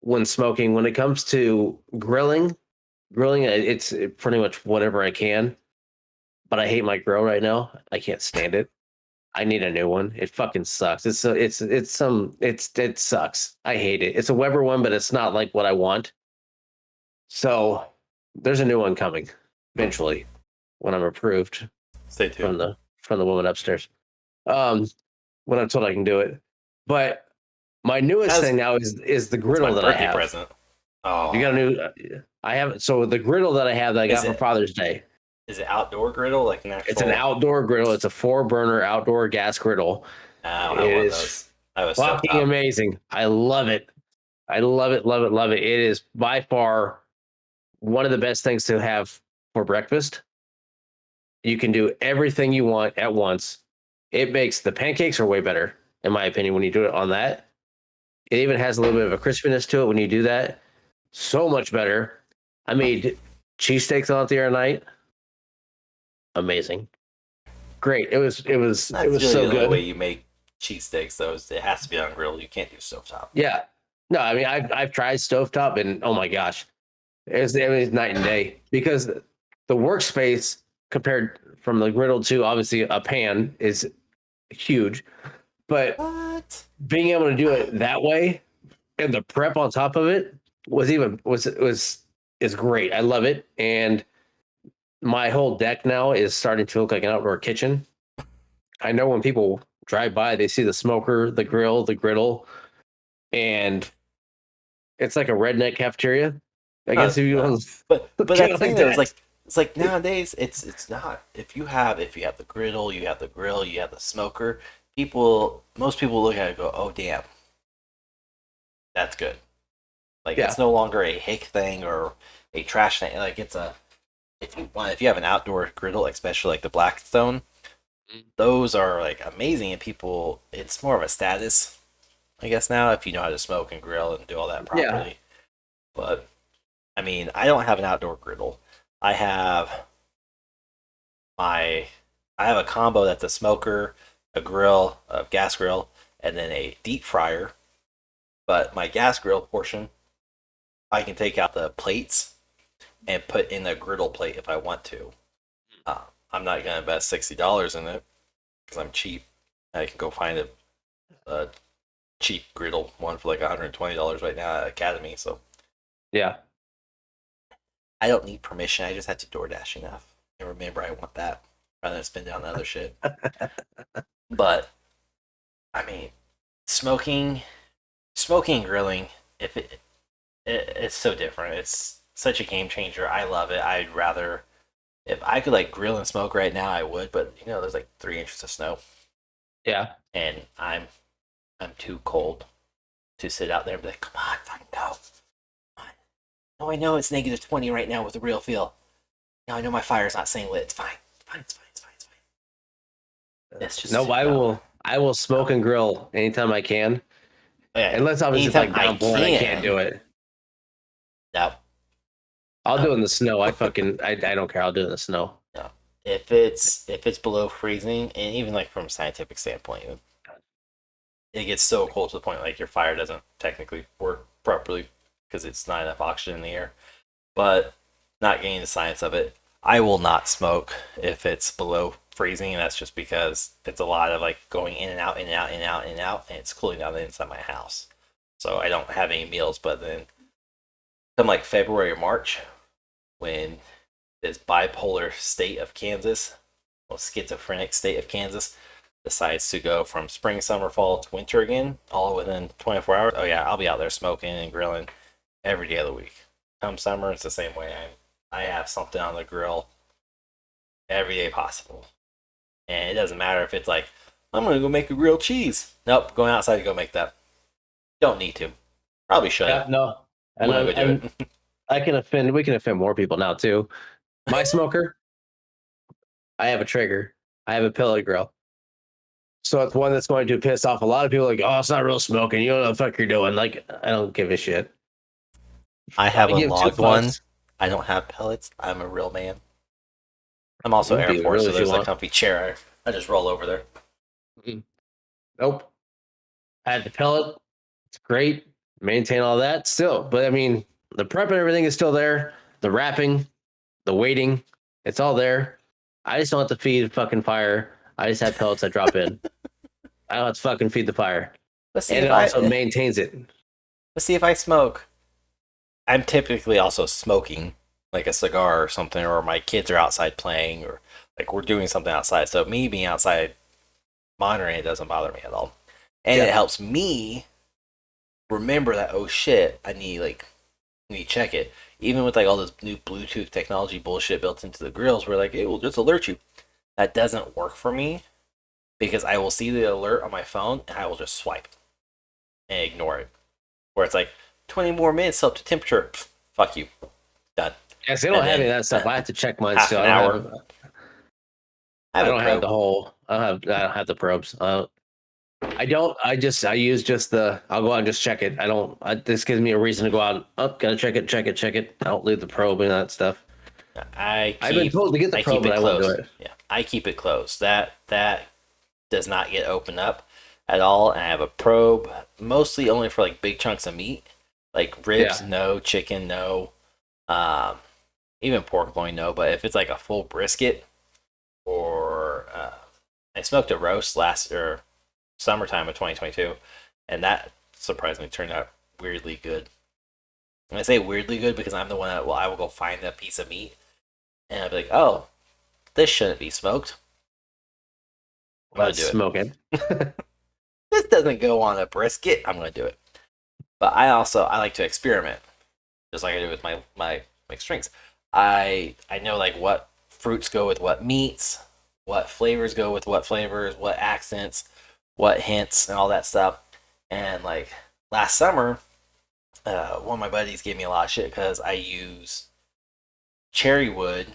when smoking. When it comes to grilling, it's pretty much whatever I can. But I hate my grill right now. I can't stand it. I need a new one. It fucking sucks. It sucks. I hate it. It's a Weber one, but it's not like what I want. So there's a new one coming eventually when I'm approved Stay tuned. from the woman upstairs. Um, when I'm told I can do it. But my newest That's thing now is the that's my griddle that I birthday have. present. You got a Oh, new? I have so the griddle that I have that I is got for it Father's Day. is it outdoor griddle like an It's an actual? outdoor griddle. It's a 4 burner outdoor gas griddle. I don't It have one of is those. I have a fucking stovetop. amazing. I love it. I love it, love it, love it. It is by far one of the best things to have for breakfast. You can do everything you want at once. It makes the pancakes are way better, in my opinion, when you do it on that. It even has a little bit of a crispiness to it when you do that. So much better. I made cheesesteaks on it the other night. Amazing. Great. It That's was really so the only way good. you make cheesesteaks, though. Is it has to be on grill. You can't do stovetop. Yeah. No, I mean I've tried stovetop and oh my gosh. It's night and day because the workspace compared from the griddle to obviously a pan is huge, but What? being able to do it that way and the prep on top of it was is great. I love it, and my whole deck now is starting to look like an outdoor kitchen. I know when people drive by, they see the smoker, the grill, the griddle, and it's like a redneck cafeteria. I No, guess it's if you not. want to But get that it like thing though is that. like it's like nowadays it's not. If you have the griddle, you have the grill, you have the smoker. Most people look at it and go, oh damn, that's good. Like Yeah, it's no longer a hick thing or a trash thing. Like if you have an outdoor griddle, especially like the Blackstone, those are like amazing and people it's more of a status, I guess now, if you know how to smoke and grill and do all that yeah, properly. But I mean, I don't have an outdoor griddle. I have my I have a combo that's a smoker, a grill, a gas grill, and then a deep fryer. But my gas grill portion, I can take out the plates and put in a griddle plate if I want to. Uh, I'm not gonna invest $60 in it because I'm cheap. I can go find a cheap griddle one for like $120 right now at Academy. So yeah. I don't need permission. I just have to DoorDash enough and remember I want that rather than spend it on other shit. But I mean, smoking, smoking and grilling, if it's so different. It's such a game changer. I love it. I'd rather if I could like grill and smoke right now, I would. But you know, there's like 3 inches of snow, Yeah. and I'm too cold to sit out there and be like, come on, fucking go. Come on. No, I know it's -20 right now with the real feel. Now I know my fire's not staying lit. It's fine. It's fine. It's fine. It's fine. It's fine. It's just No, I will smoke no. and grill anytime I can. Oh, yeah. Unless obviously it's Anytime like I downpour and I can't can. do it. No, I'll do no, it in the snow. I don't care. I'll do it in the snow. no. If it's below freezing, and even like from a scientific standpoint, it gets so cold to the point like your fire doesn't technically work properly because it's not enough oxygen in the air. But not getting the science of it, I will not smoke if it's below freezing, and that's just because it's a lot of like going in and out, in and out, in and out, in and out, and it's cooling down the inside of my house. So I don't have any meals, but then come like February or March, when this bipolar state of Kansas, well, schizophrenic state of Kansas, decides to go from spring, summer, fall to winter again, all within 24 hours. Oh yeah, I'll be out there smoking and grilling every day of the week. Come summer, it's the same way. I have something on the grill every day possible, and it doesn't matter if it's like I'm gonna go make a grilled cheese. Nope, going outside to go make that. Don't need to. Probably Yeah, shouldn't. no. I'm And gonna go do it. I can offend we can offend more people now too. My smoker, I have a trigger. I have a pellet grill. So it's one that's going to piss off a lot of people. Like, oh, it's not real smoking. You don't know what the fuck you're doing. Like, I don't give a shit. I have I a give two logged one. fucks. I don't have pellets. I'm a real man. I'm also You can Air be as Force, real so as you there's a want. comfy chair. I just roll over there. Mm-mm. Nope. I had the pellet. It's great. Maintain all that still. But I mean, the prep and everything is still there. The wrapping, the waiting, it's all there. I just don't have to feed fucking fire. I just have pellets that drop in. I don't have to fucking feed the fire. Let's see And if it I also maintains it. let's see if I smoke. I'm typically also smoking like a cigar or something, or my kids are outside playing, or like we're doing something outside. So me being outside monitoring it doesn't bother me at all, and it Yeah. helps me remember that oh shit, I need to check it. Even with like all this new Bluetooth technology bullshit built into the grills, we're like it will just alert you. That doesn't work for me because I will see the alert on my phone and I will just swipe and ignore it. Where it's like 20 more minutes up to temperature. Pfft, fuck you. Done. Yes, they don't And have any then of that stuff. I have to check mine half still. an hour. I I have a don't have the probe. whole. I don't have the probes. I don't. I use just the. I'll go out and just check it. I don't. This gives me a reason to go out. Oh, gotta check it. Check it. Check it. I don't leave the probe and that stuff. I've been told to get the I probe, keep but it I won't do closed. it. Yeah, I keep it closed. That does not get opened up at all. And I have a probe, mostly only for like big chunks of meat, like ribs, Yeah. no, chicken, no, um, even pork loin, no. But if it's like a full brisket or I smoked a roast last or summertime of 2022, and that surprisingly turned out weirdly good. And I say weirdly good because I'm the one that I will go find that piece of meat and I'll be like, oh, this shouldn't be smoked. I'm gonna Let's do it. smoke it. This doesn't go on a brisket. I'm gonna do it. But I like to experiment, just like I do with my mixed drinks. I know like what fruits go with what meats, what flavors go with what flavors, what accents, what hints, and all that stuff. And like last summer, one of my buddies gave me a lot of shit because I use cherry wood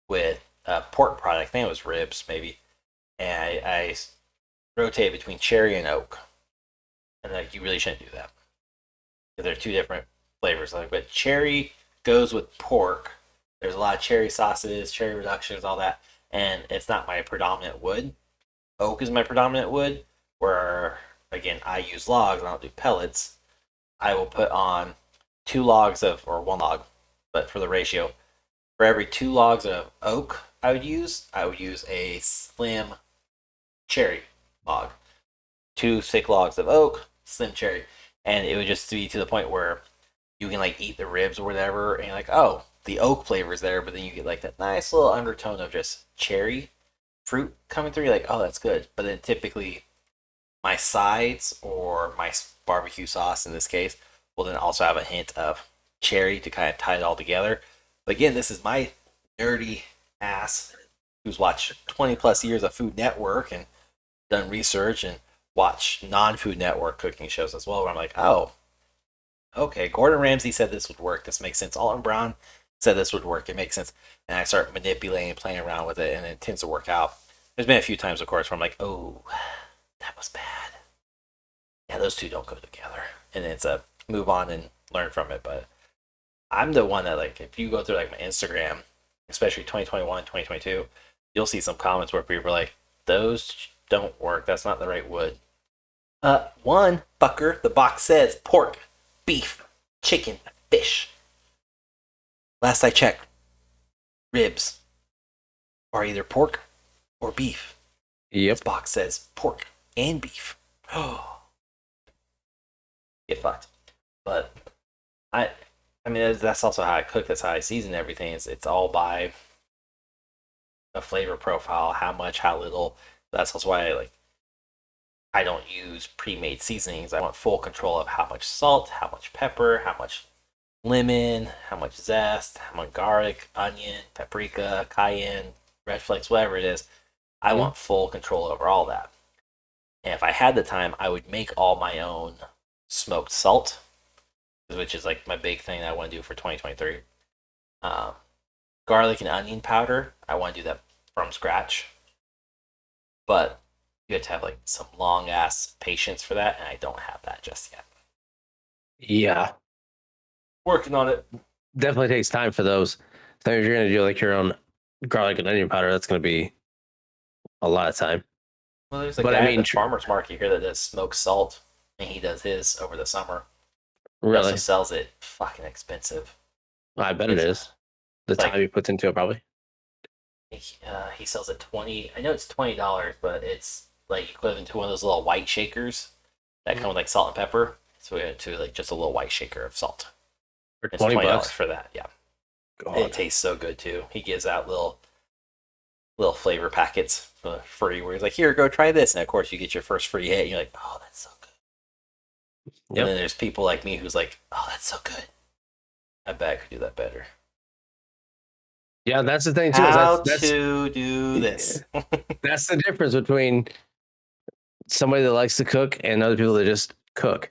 with a pork product. I think it was ribs, maybe. And I rotate between cherry and oak. And like you really shouldn't do that because they're two different flavors. Like, but cherry goes with pork. There's a lot of cherry sauces, cherry reductions, all that, and it's not my predominant wood. Oak is my predominant wood. Where again, I use logs. I don't do pellets. I will put on 2 logs of or 1 log, but for the ratio, for every 2 logs of oak I would use a slim cherry log. 2 thick logs of oak, slim cherry, and it would just be to the point where you can like eat the ribs or whatever, and you're like, oh, the oak flavor is there, but then you get like that nice little undertone of just cherry fruit coming through. You're like, oh, that's good. But then typically my sides or my barbecue sauce in this case will then also have a hint of cherry to kind of tie it all together. But again, this is my nerdy ass who's watched 20 plus years of Food Network and done research and watch non-Food Network cooking shows as well. Where I'm like, oh, okay, Gordon Ramsay said this would work. This makes sense. Alton Brown said this would work. It makes sense. And I start manipulating, playing around with it, and it tends to work out. There's been a few times, of course, where I'm like, oh, that was bad. Yeah, those two don't go together. And it's a move on and learn from it. But I'm the one that, like, if you go through, like, my Instagram, especially 2021, 2022, you'll see some comments where people are like, those don't work. That's not the right wood. One, fucker, the box says pork, beef, chicken, fish. Last I checked, ribs are either pork or beef. This Yep. box says pork and beef. Oh, get fucked. But I, I mean, that's also how I cook. That's how I season everything. It's all by a flavor profile, how much, how little. That's also why I don't use pre-made seasonings. I want full control of how much salt, how much pepper, how much lemon, how much zest, how much garlic, onion, paprika, cayenne, red flakes, whatever it is. I Mhm. want full control over all that. And if I had the time, I would make all my own smoked salt, which is like my big thing that I want to do for 2023. Um, Garlic and onion powder, I want to do that from scratch. But you have to have like some long ass patience for that, and I don't have that just yet. Yeah, Working on it. definitely takes time for those. So if you're gonna do like your own garlic and onion powder, that's gonna be a lot of time. Well, there's a But I guy at mean, the farmer's market here that does smoked salt, and he does his over the summer. He also really, sells it fucking expensive. I bet it It's, is the it's time like he puts into it, probably. he sells it 20. I know it's $20, but it's like equivalent to one of those little white shakers that come with like salt and pepper. So we went to like just a little white shaker of salt. For It's 20 $20 bucks. for that. Yeah, it God. tastes so good too. He gives out little flavor packets for free, where he's like, "Here, go try this," and of course you get your first free hit. And you're like, "Oh, that's so good." And then Yep. there's people like me who's like, "Oh, that's so good. I bet I could do that better." Yeah, that's the thing too. Is How that's to do this? that's the difference between somebody that likes to cook and other people that just cook.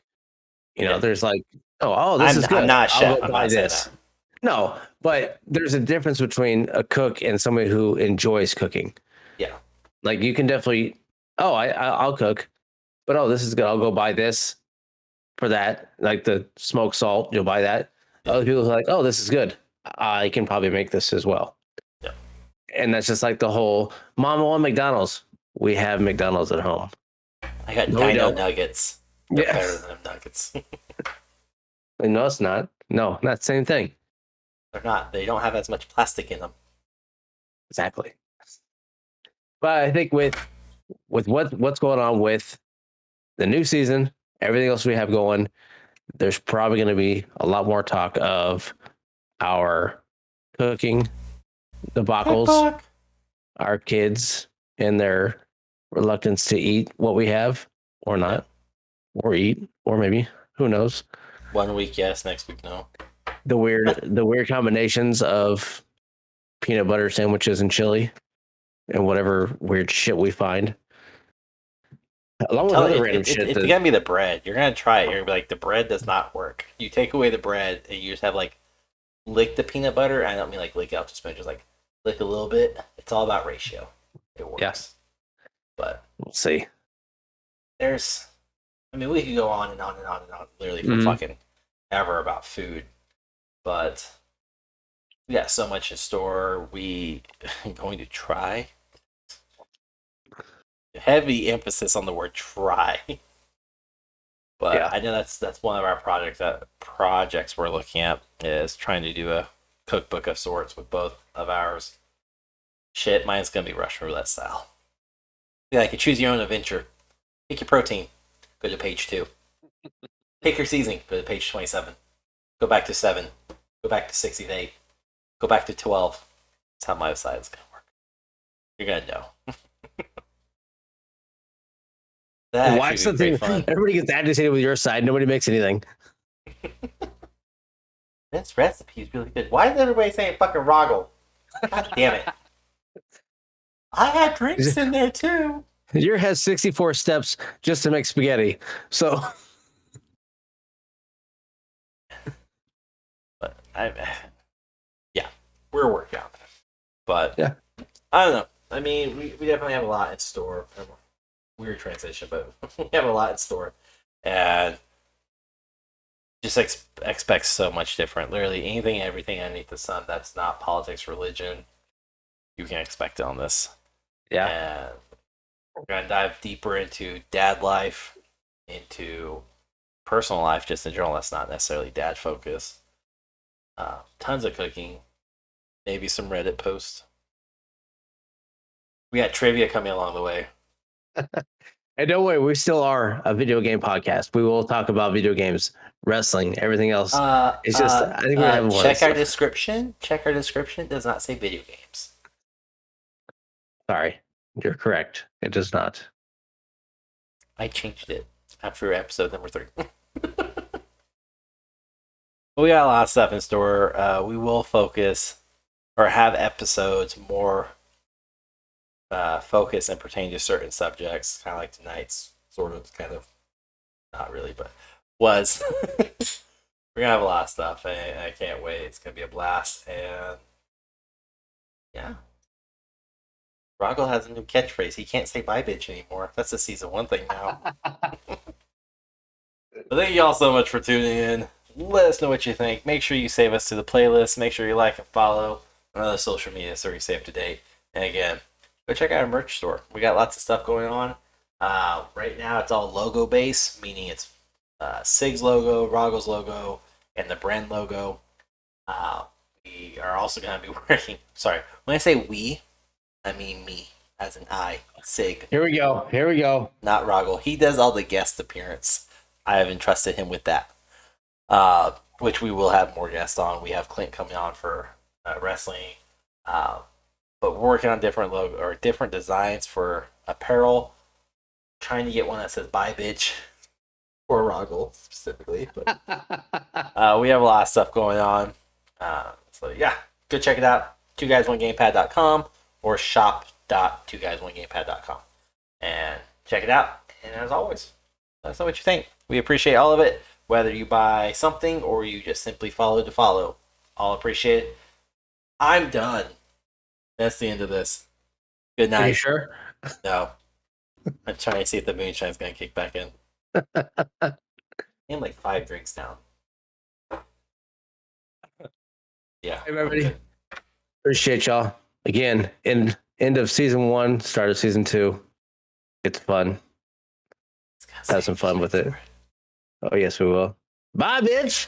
You know, Yeah, there's like, this is I'm good. not a I'll chef. go I'm buy not saying that. this. No, but there's a difference between a cook and somebody who enjoys cooking. Yeah, Like you can definitely, I'll cook, but this is good. I'll go buy this for that. Like the smoked salt, you'll buy that. yeah, Other people are like, oh, this is good. I can probably make this as well. yeah. And that's just like the whole Mama want McDonald's. We have McDonald's at home. I got No, we Dino don't. Nuggets. They're Yeah. better than them nuggets. No, it's not. No, not the same thing. They're not. They don't have as much plastic in them. Exactly. But I think with what's going on with the new season, everything else we have going, there's probably going to be a lot more talk of our cooking debacles, Cookbook. our kids and their reluctance to eat what we have or Yeah. not, or eat, or maybe who knows. 1 week yes, next week no. The weird combinations of peanut butter sandwiches and chili and whatever weird shit we find, along with Tell other it, random shit it's that gonna be the bread. You're gonna try it. You're gonna be like, the bread does not work. You take away the bread and you just have like lick the peanut butter. I don't mean like lick out the spoon, just like lick a little bit. It's all about ratio. It works. Yeah. But we'll see. there's, I mean, we could go on and on and on and on, literally for Mhm. fucking ever about food. But we got so much in store. We going to try. Heavy emphasis on the word try. But Yeah. I know that's one of our projects we're looking at, is trying to do a cookbook of sorts with both of ours. Shit, mine's gonna be Russian roulette style. Yeah, you can choose your own adventure. Pick your protein. Go to page 2. Pick your seasoning. Go to page 27. Go back to 7. Go back to 68. Go back to 12. That's how my side is gonna work. You're gonna know. That Why actually would be something? great fun. Everybody gets agitated with your side. Nobody makes anything. This recipe is really good. Why is everybody saying fucking Roggle? God damn it. I had drinks in there too. Your has 64 steps just to make spaghetti. So But yeah, we're working on it. But yeah, I don't know. I mean, we definitely have a lot in store. Weird transition, but we have a lot in store, and just expect so much different. Literally anything and everything underneath the sun that's not politics, religion, you can expect it on this. yeah, And we're gonna dive deeper into dad life, into personal life, just in general. That's not necessarily dad focused. Tons of cooking, maybe some Reddit posts. We got trivia coming along the way. and don't worry, we still are a video game podcast. We will talk about video games, wrestling, everything else. It's just I think we're gonna have more. Check our description. Check our description. It does not say video games. Sorry, you're correct. It does not. I changed it after episode number 3. We got a lot of stuff in store. We will focus or have episodes more focus and pertain to certain subjects, kind of like tonight's, sort of, kind of, not really, but was. We're gonna have a lot of stuff, and I can't wait. It's gonna be a blast, and yeah, Roggle has a new catchphrase. He can't say bye bitch anymore. That's a season 1 thing now. But thank you all so much for tuning in. Let us know what you think. Make sure you save us to the playlist. Make sure you like and follow on other social media so we stay up to date. And again, go check out our merch store. We got lots of stuff going on. Right now, it's all logo based, meaning it's Sig's logo, Roggle's logo, and the brand logo. We are also going to be working. Sorry, when I say we, I mean me, as an I, Sig. Here we go. Here we go. Not Roggle. He does all the guest appearance. I have entrusted him with that. Which we will have more guests on. We have Clint coming on for wrestling. But we're working on different logo or different designs for apparel. Trying to get one that says "Bye, bitch," or Roggle specifically. But we have a lot of stuff going on. So yeah, go check it out. 2guys1gamepad.com or shop.2guys1gamepad.com and check it out. And as always, let us know what you think. We appreciate all of it, whether you buy something or you just simply follow to follow. I'll appreciate it. I'm done. That's the end of this. Good night. Are you sure? No. I'm trying to see if the moonshine's going to kick back in. I'm like 5 drinks down. Yeah. Hey, everybody. Appreciate y'all. Again, end of season 1, start of season 2. It's fun. Have some fun with it. Oh, yes, we will. Bye, bitch.